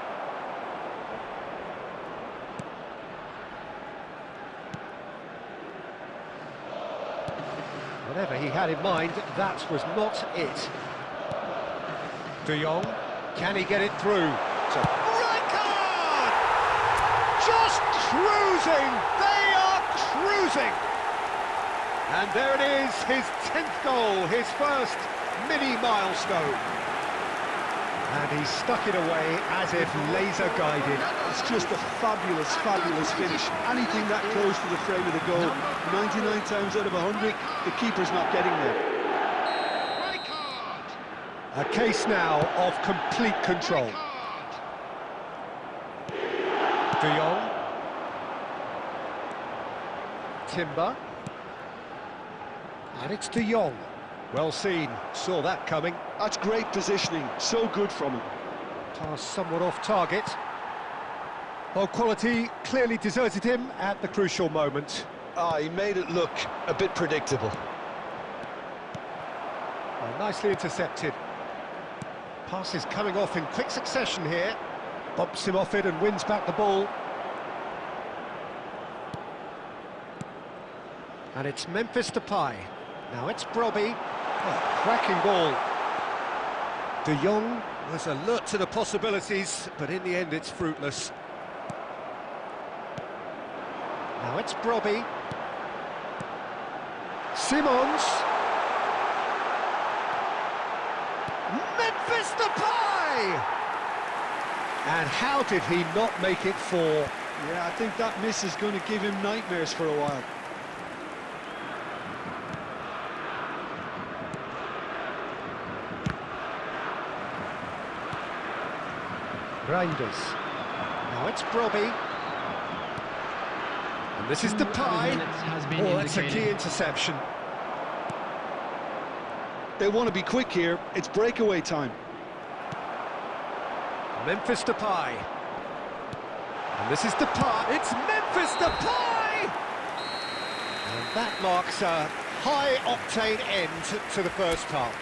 Whatever he had in mind, that was not it. De Jong, can he get it through? Rijkaard! Just cruising! They are cruising! And there it is, his 10th goal, his first mini milestone. And he stuck it away as if laser-guided. It's just a fabulous, fabulous finish. Anything that close to the frame of the goal, 99 times out of 100, the keeper's not getting there. A case now of complete control. De Jong. Timber. And it's De Jong. Well seen, saw that coming. That's great positioning, so good from him. Pass somewhat off target. Well, quality clearly deserted him at the crucial moment. He made it look a bit predictable. Well, nicely intercepted. Pass is coming off in quick succession here. Bumps him off it and wins back the ball. And it's Memphis Depay. Now it's Brobby. Oh, cracking ball. De Jong was alert to the possibilities, but in the end it's fruitless. Now it's Brobby. Simons. Memphis Depay! And how did he not make it four? Yeah, I think that miss is going to give him nightmares for a while. Reinders. Now it's Brobby. And this is Depay. Oh, that's a key interception. They want to be quick here. It's breakaway time. Memphis Depay. And this is Depay. It's Memphis Depay! And that marks a high-octane end to the first half.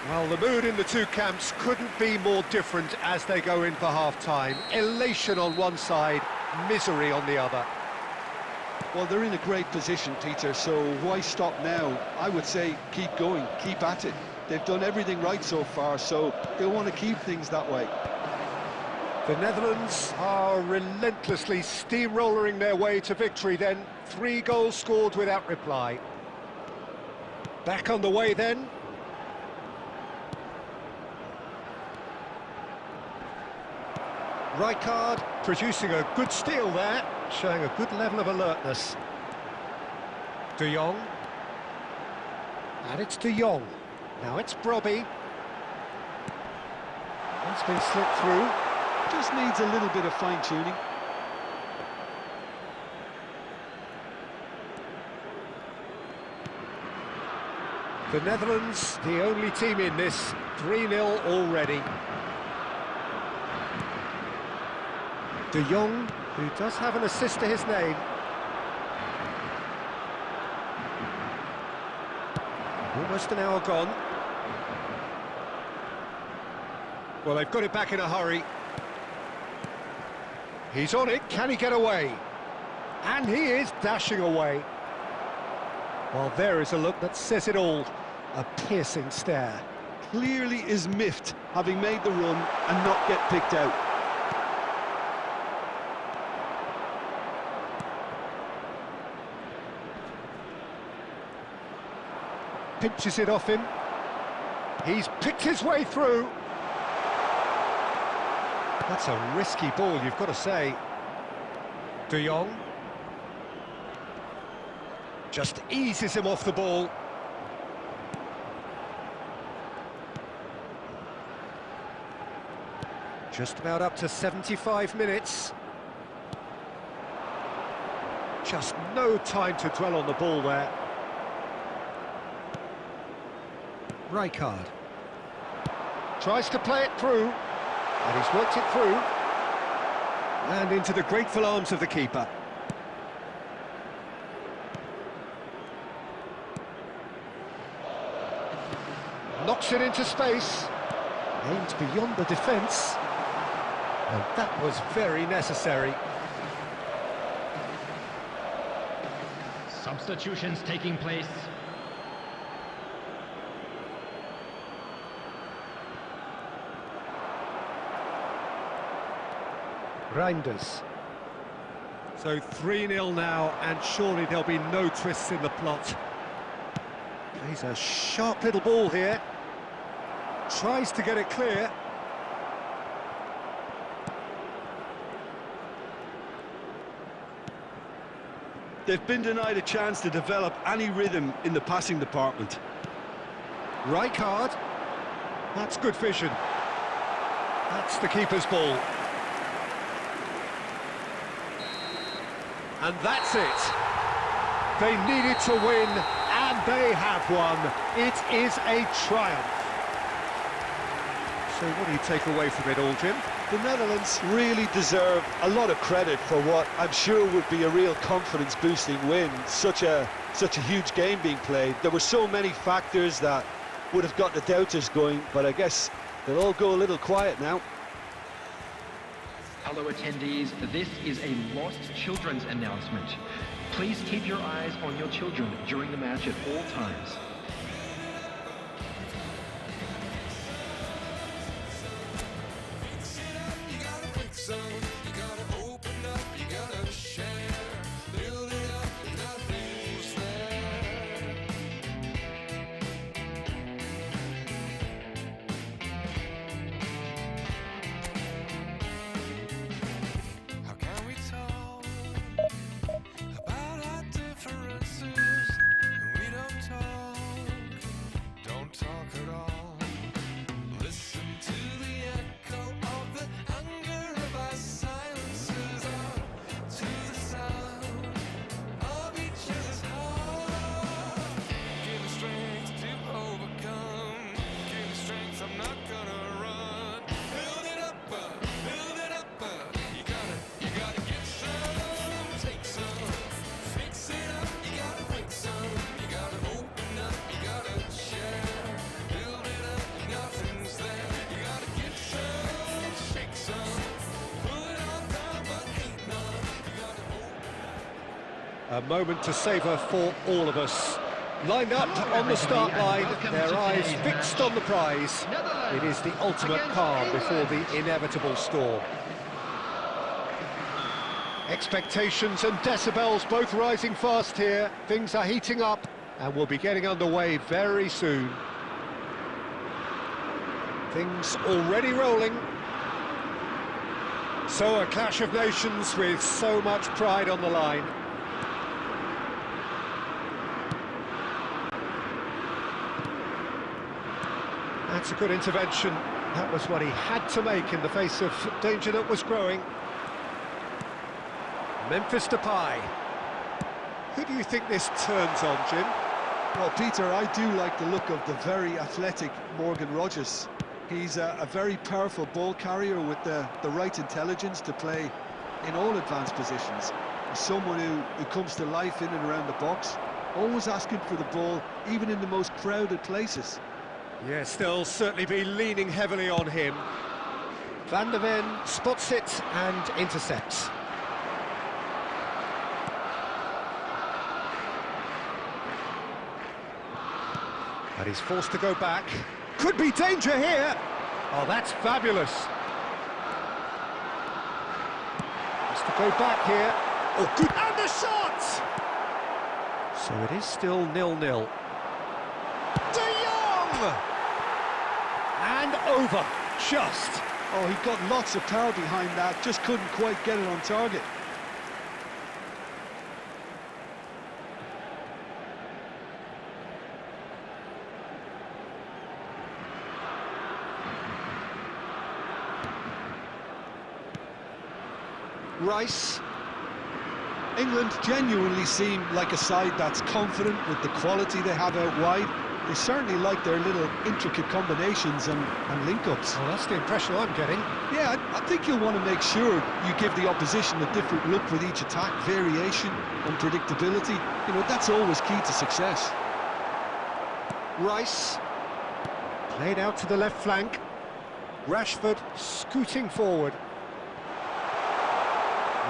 Well, the mood in the two camps couldn't be more different as they go in for half-time. Elation on one side, misery on the other. Well, they're in a great position, Peter, so why stop now? I would say keep going, keep at it. They've done everything right so far, so they'll want to keep things that way. The Netherlands are relentlessly steamrolling their way to victory then. 3 goals scored without reply. Back on the way then. Rijkaard producing a good steal there, showing a good level of alertness. De Jong. And it's De Jong. Now it's Brobby. It's been slipped through. Just needs a little bit of fine-tuning. The Netherlands, the only team in this, 3-0 already. De Jong, who does have an assist to his name. Almost an hour gone. Well, they've got it back in a hurry. He's on it, can he get away? And he is dashing away. Well, there is a look that says it all. A piercing stare. Clearly is miffed, having made the run and not get picked out. Pinches it off him. He's picked his way through. That's a risky ball, you've got to say. De Jong just eases him off the ball. Just about up to 75 minutes. Just no time to dwell on the ball there. Rijkaard tries to play it through, and he's worked it through, and into the grateful arms of the keeper. Knocks it into space, aimed beyond the defence, and that was very necessary. Substitutions taking place. Reinders. So 3-0 now, and surely there'll be no twists in the plot. Plays a sharp little ball here. Tries to get it clear. They've been denied a chance to develop any rhythm in the passing department. Rijkaard. That's good vision. That's the keeper's ball. And that's it. They needed to win, and they have won. It is a triumph. So what do you take away from it all, Jim? The Netherlands really deserve a lot of credit for what I'm sure would be a real confidence-boosting win. Such a huge game being played. There were so many factors that would have got the doubters going, but I guess they'll all go a little quiet now. Hello attendees, this is a lost children's announcement. Please keep your eyes on your children during the match at all times. A moment to savour for all of us. Lined up on the start line, their eyes fixed on the prize. It is the ultimate calm before the inevitable storm. Expectations and decibels both rising fast here. Things are heating up and we'll be getting underway very soon. Things already rolling. So a clash of nations with so much pride on the line. That's a good intervention. That was what he had to make in the face of danger that was growing. Memphis Depay. Who do you think this turns on, Jim? Well, Peter, I do like the look of the very athletic Morgan Rogers. He's a very powerful ball carrier with the right intelligence to play in all advanced positions. He's someone who comes to life in and around the box, always asking for the ball, even in the most crowded places. Yes, they'll certainly be leaning heavily on him. Van der Ven spots it and intercepts. But he's forced to go back. Could be danger here! Oh, that's fabulous. Has to go back here. Oh, good! And the shot! So it is still 0-0. De Jong! And over, just. Oh, he got lots of power behind that, just couldn't quite get it on target. Rice. England genuinely seem like a side that's confident with the quality they have out wide. They certainly like their little intricate combinations and link-ups. Well, that's the impression I'm getting. Yeah, I think you'll want to make sure you give the opposition a different look with each attack, variation, unpredictability. You know, that's always key to success. Rice. Played out to the left flank. Rashford scooting forward.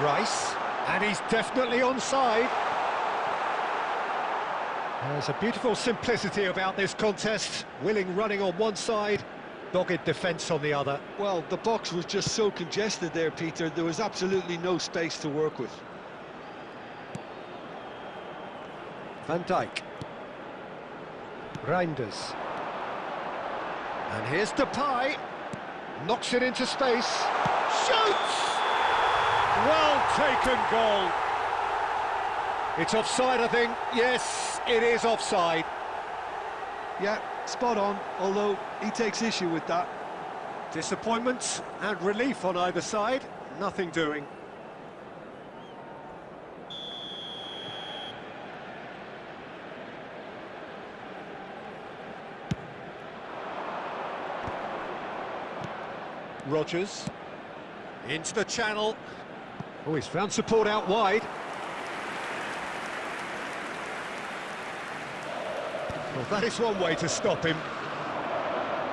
Rice, and he's definitely onside. There's a beautiful simplicity about this contest. Willing running on one side, dogged defence on the other. Well, the box was just so congested there, Peter. There was absolutely no space to work with. Van Dijk. Reinders. And here's Depay. Knocks it into space. Shoots! Well taken goal. It's offside, I think. Yes, it is offside. Yeah, spot on, although he takes issue with that. Disappointment and relief on either side. Nothing doing. Rogers. Into the channel. Oh, he's found support out wide. Well, that is one way to stop him.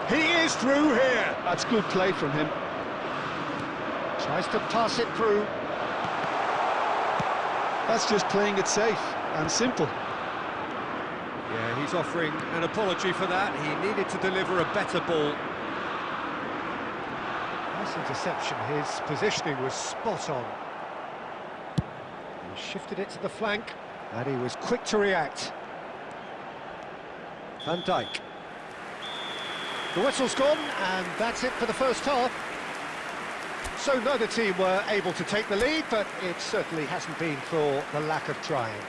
He is through here. That's good play from him. Tries to pass it through. That's just playing it safe and simple. Yeah, he's offering an apology for that. He needed to deliver a better ball. Nice interception. His positioning was spot on. He shifted it to the flank, and he was quick to react. Van Dijk. The whistle's gone, and that's it for the first half. So neither team were able to take the lead, but it certainly hasn't been for the lack of trying.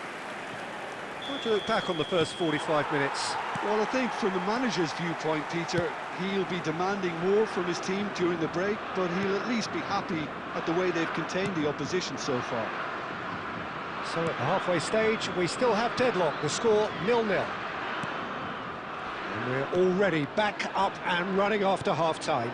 How do you look back on the first 45 minutes? Well, I think from the manager's viewpoint, Peter, he'll be demanding more from his team during the break, but he'll at least be happy at the way they've contained the opposition so far. So at the halfway stage, we still have deadlock, the score 0-0. And we're already back up and running after half-time.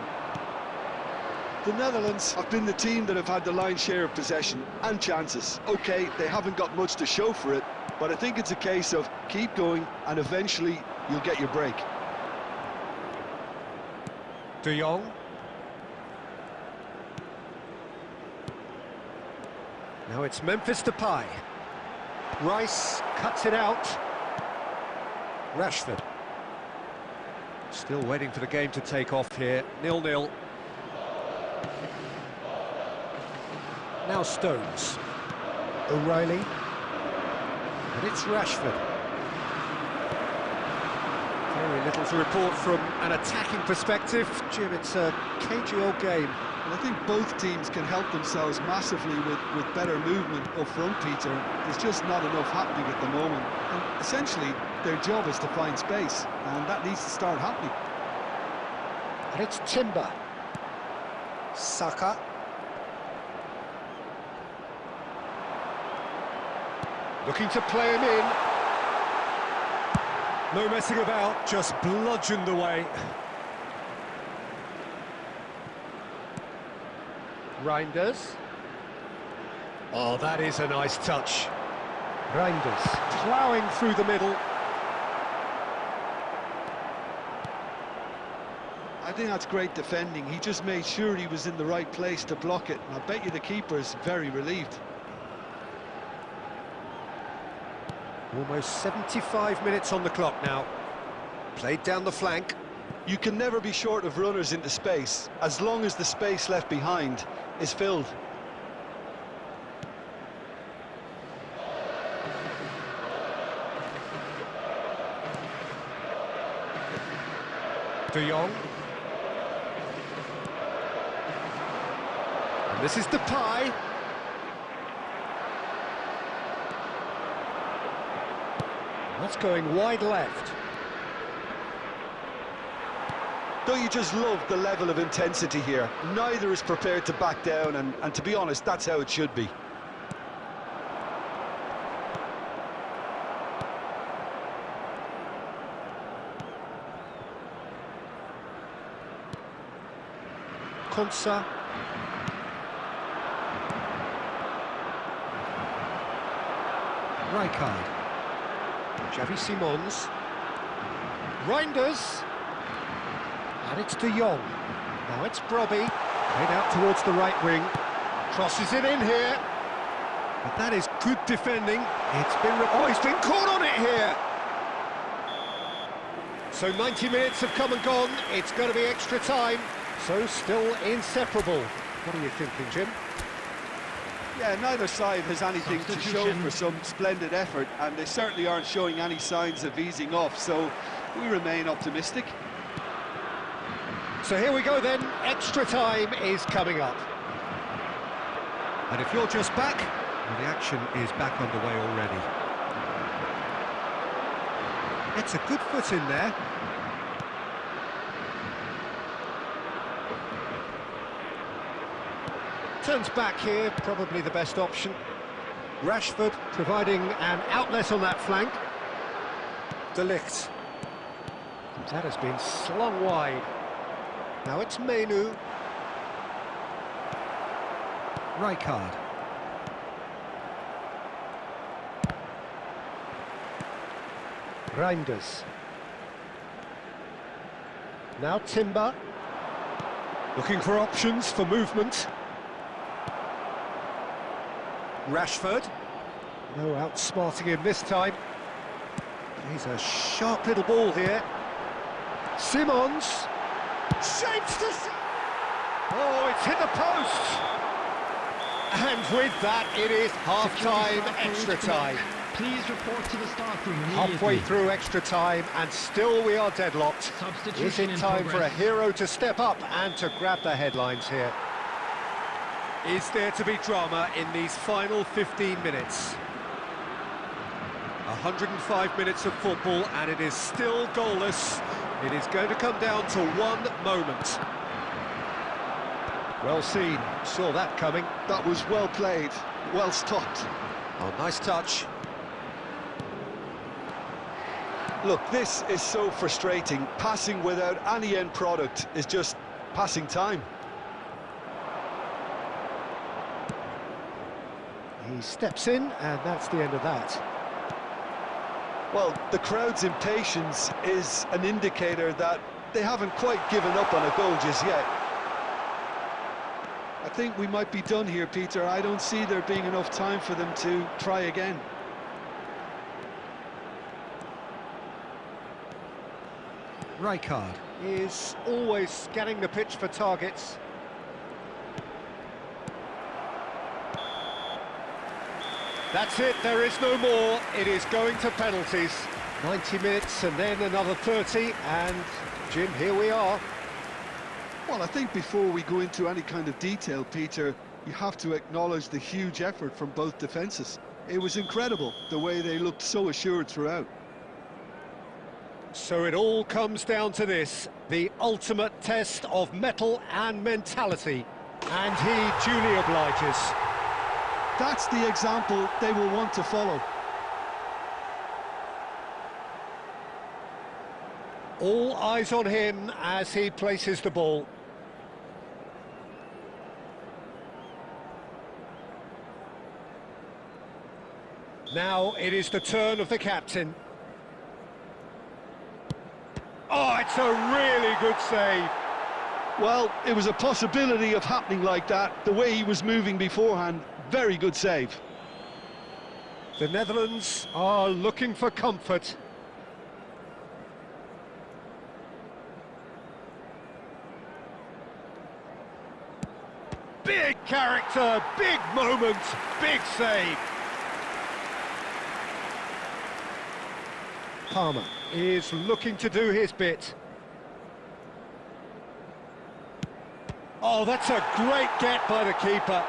The Netherlands have been the team that have had the lion's share of possession and chances. OK, they haven't got much to show for it, but I think it's a case of keep going and eventually you'll get your break. De Jong. Now it's Memphis Depay. Rice cuts it out. Rashford. Still waiting for the game to take off here. 0-0. Now Stones. O'Reilly. And it's Rashford. Very little to report from an attacking perspective. Jim, it's a cagey old game. And I think both teams can help themselves massively with better movement up front, Peter. There's just not enough happening at the moment. And essentially, their job is to find space, and that needs to start happening. And it's Timber. Saka. Looking to play him in. No messing about, just bludgeoned away. Reinders. Oh, that is a nice touch. Reinders ploughing through the middle. I think that's great defending. He just made sure he was in the right place to block it. And I bet you the keeper's very relieved. Almost 75 minutes on the clock now. Played down the flank. You can never be short of runners into space, as long as the space left behind is filled. De Jong. And this is Depay. That's going wide left. Don't you just love the level of intensity here? Neither is prepared to back down, and to be honest, that's how it should be. Konsa. Rijkaard. Xavi Simons. Reinders. And it's De Jong. Now it's Brobby. Played out towards the right wing. Crosses it in here. But that is good defending. It's been... Oh, he's been caught on it here. So 90 minutes have come and gone. It's going to be extra time. So still inseparable. What are you thinking, Jim? Yeah, neither side has anything to show for some splendid effort, and they certainly aren't showing any signs of easing off, so we remain optimistic. So here we go then, extra time is coming up. And if you're just back, well, the action is back underway already. It's a good foot in there. Turns back here, probably the best option. Rashford providing an outlet on that flank. De Ligt. That has been slung wide. Now it's Menu. Rijkaard. Reinders. Now Timber. Looking for options for movement. Rashford. No outsmarting him this time. He's a sharp little ball here. Simons shapes the... Oh, it's hit the post! And with that, it is half-time, extra time. Please report to the staff room immediately. Halfway through extra time, and still we are deadlocked. Is it time for a hero to step up and to grab the headlines here? Is there to be drama in these final 15 minutes? 105 minutes of football, and it is still goalless. It is going to come down to one moment. Well seen, saw that coming. That was well played, well stopped. Oh, nice touch. Look, this is so frustrating. Passing without any end product is just passing time. He steps in, and that's the end of that. Well, the crowd's impatience is an indicator that they haven't quite given up on a goal just yet. I think we might be done here, Peter. I don't see there being enough time for them to try again. Rijkaard is always scanning the pitch for targets. That's it, there is no more. It is going to penalties. 90 minutes and then another 30, and Jim, here we are. Well, I think before we go into any kind of detail, Peter, you have to acknowledge the huge effort from both defences. It was incredible, the way they looked so assured throughout. So it all comes down to this, the ultimate test of mettle and mentality, and he duly obliges. That's the example they will want to follow. All eyes on him as he places the ball. Now it is the turn of the captain. Oh, it's a really good save. Well, it was a possibility of happening like that, the way he was moving beforehand. Very good save. The Netherlands are looking for comfort. Big character, big moment, big save. Palmer is looking to do his bit. Oh, that's a great get by the keeper.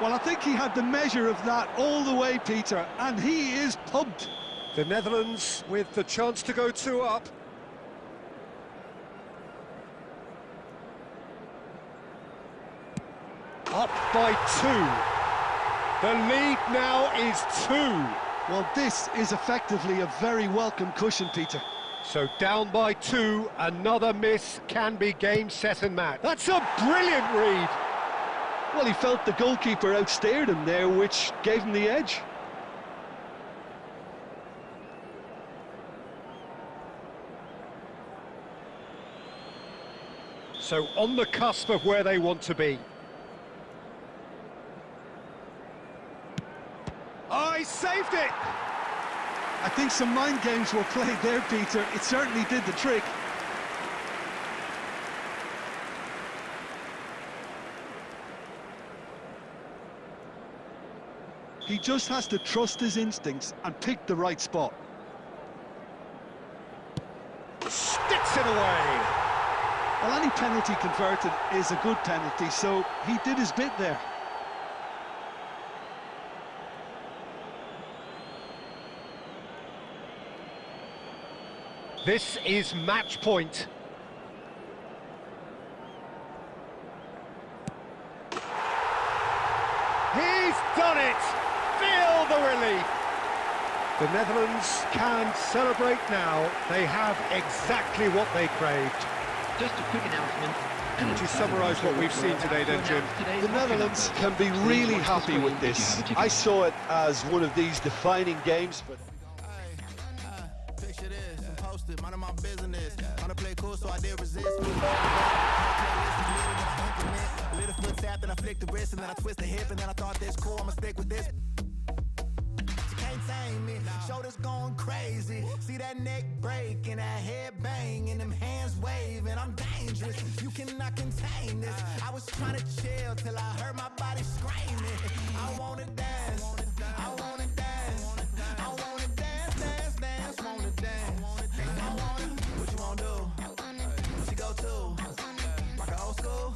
Well, I think he had the measure of that all the way, Peter, and he is pumped. The Netherlands with the chance to go 2 up. Up by 2. The lead now is 2. Well, this is effectively a very welcome cushion, Peter. So down by 2, another miss can be game, set and match. That's a brilliant read. Well, he felt the goalkeeper outstared him there, which gave him the edge. So on the cusp of where they want to be. Oh, he saved it! I think some mind games were played there, Peter. It certainly did the trick. He just has to trust his instincts and pick the right spot. Sticks it away! Well, any penalty converted is a good penalty, so he did his bit there. This is match point. He's done it! Feel the relief! The Netherlands can celebrate now. They have exactly what they craved. Just a quick announcement. Would you summarise what we've seen today then, Jim? The Netherlands can be really happy with this. I saw it as one of these defining games for them. Picture this, I'm posted, minding my business. Wanna play cool, so I did resist. Little foot tap, then I flick the wrist, and then I twist the hip, and then I thought this cool, I'ma stick with this. tame it. Shoulders going crazy. See that neck break and that head bang and them hands waving. I'm dangerous. You cannot contain this. I was trying to chill till I heard my body screaming. I wanna dance. I wanna dance. I wanna dance, dance, dance. Wanna dance. I wanna. What you wanna do? What you go to? Rock a old school?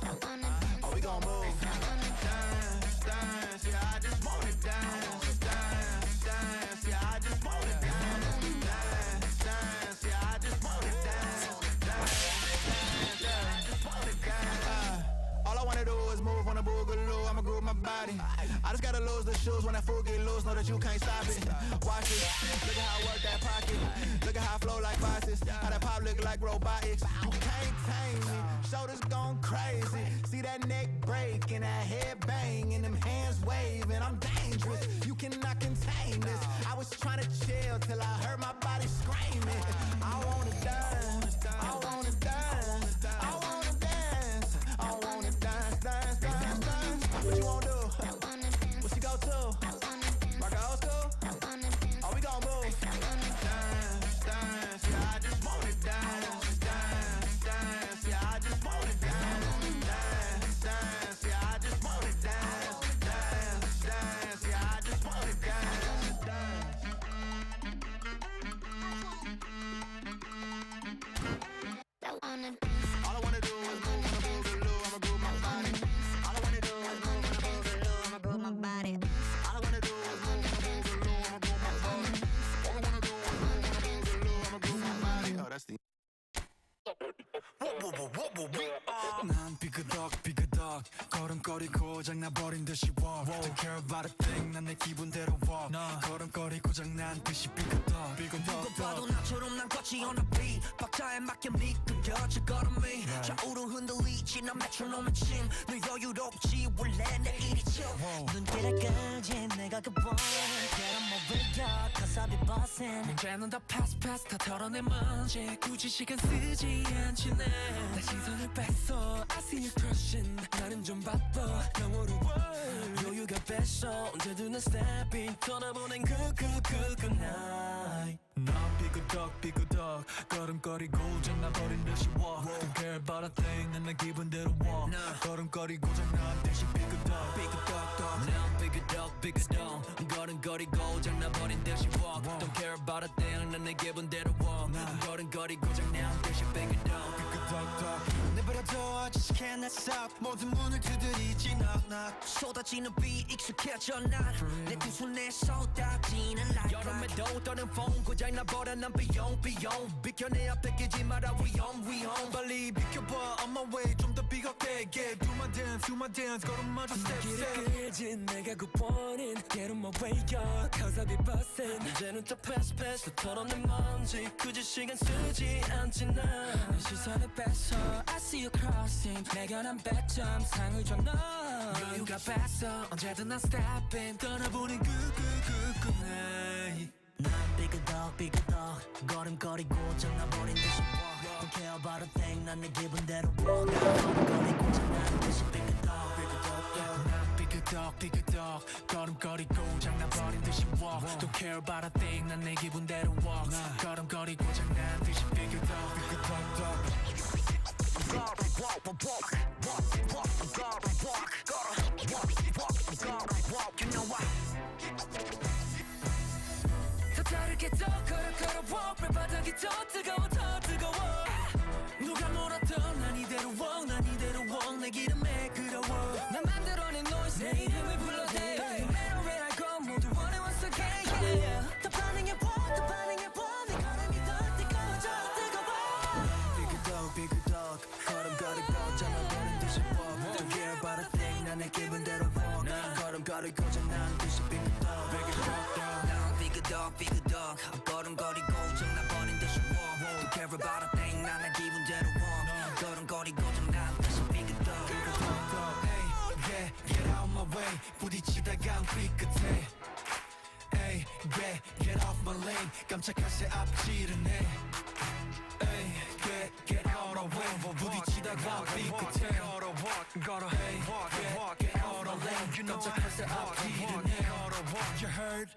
Oh, we gon' move. Dance, dance. Yeah, I just wanna dance. Dance, dance. Yeah, I just wanna dance. Dance, dance. Yeah, I just wanna dance. Dance, dance. Yeah, I just wanna dance. All I wanna do is move on a boogaloo. I'ma groove my body. I just gotta lose the shoes when that fool get loose. Know that you can't stop it. Watch it. Look at how I work that pocket. Look at how I flow like vices. How that pop look like robotics. You can't tame me. Shoulders going crazy. See that neck break and that head bang and them hands waving. I'm dangerous. You cannot contain this. I was trying to chill till I heard my body screaming. I wanna dance. I wanna dance. I wanna dance. I wanna dance, dance, dance, dance. What you wanna do? What you go to? Rock a old school? Oh, we gon' move. Dance, dance, yeah, I just wanna dance. Dance, dance, yeah, I just wanna dance. Dance, dance, yeah, I just wanna dance. Dance, dance, yeah, I just wanna dance. All I wanna do is move on a boogaloo. I'ma groove my body. All I wanna do is move on a boogaloo. I'ma groove my body. All I wanna do is move on a boogaloo. I'ma groove my body. All I wanna do is move on a boogaloo. I'ma groove my body. Oh, that's the. 난 삐그덕 삐그덕 걸음걸이 고장나버린 듯이 walk Don't care about a thing 난 내 기분대로 walk 걸음걸이 고장난 듯이 삐그덕 삐그덕 누가 봐도 나처럼 난 걷지 on a beat 박자에 맞게 미끄러질 걸음이 좌우로 흔들리지 난 메트로놈의 침늘 여유롭지 원래 내 일이 chill 눈길에까지 내가 그 boy Get on my radar cause I be bossing 문제는 다 pass pass 다 털어내 먼지 굳이 시간 쓰지 않지 난 시선을 뺐어 I see you crushing 나는 좀 바빠 영어로 여유가 뺐어 언제든 난 stepping 떠나보낸 good night 난 삐그덕 삐그덕 걸음걸이 고장나버린 듯이 walk Don't care about a thing 난 내 기분대로 walk 걸음걸이 고장난 듯이 삐그덕 삐그덕 난 삐그덕 걸음걸이 고장나버린 듯이 walk Don't care about a thing 난 내 기분대로 walk 걸음걸이 고장난 듯이 삐그덕 내버려둬 아저씨게 나 stop 모든 문을 두드리지 knock 쏟아지는 비 익숙해져 난내 두 손에 쏟아지는 light 여름에도 떠는 폰 고장나버려 난 비용 비켜내 앞에 끼지 마라 위험 빨리 비켜봐 on my way 좀 더 비겁게 do my dance 걸음마저 step 끌지 내가 굿보는 get on my way up cause I be bustin' 이제는 또 pass 다 털어내 먼지 굳이 시간 쓰지 않지 난 시선을 뺐어 I see you crossing 내가 난 100점 상을 줘 너 여유가 뺐어 언제든 난 stepping 떠나보는 good night 난 삐그덕 걸음걸이 고장나버린 듯이 walk Don't care about a thing 난 내 기분대로 walk 걸음걸이 고장난 듯이 삐그덕 난 삐그덕 걸음걸이 고장나버린 듯이 walk Don't care about a thing 난 내 기분대로 walk 걸음걸이 고장난 듯이 삐그덕 You know what? 더 다르게 더 걸어 발바닥이 더 뜨거워 누가 뭐라던 난 이대로 walk 내 기름에 그려워 난 만들어낸 noise 내 이름을 불러대 Where I go 모두 원해 once again yeah. 더 반응해봐 네 걸음이 더 뜨거워져 삐그덕 걸음걸이 고장나버린 듯이 walk Don't care about a thing 난 내 기분대로 walk 걸음걸이 고장난 듯이 삐그덕 걸음걸이 고장나버린 듯이 walk Don't care about a thing 난 내 기분대로 walk 걸음걸이 고장난 듯이 삐그덕 Hey, get out my way 부딪히다간 삐끗해 Hey, get off my lane 깜짝할 새 앞지르네 Hey, get out of way 부딪히다간 삐끗해 걸어 Hey, get out of lane 깜짝할 새 앞지르네 You heard?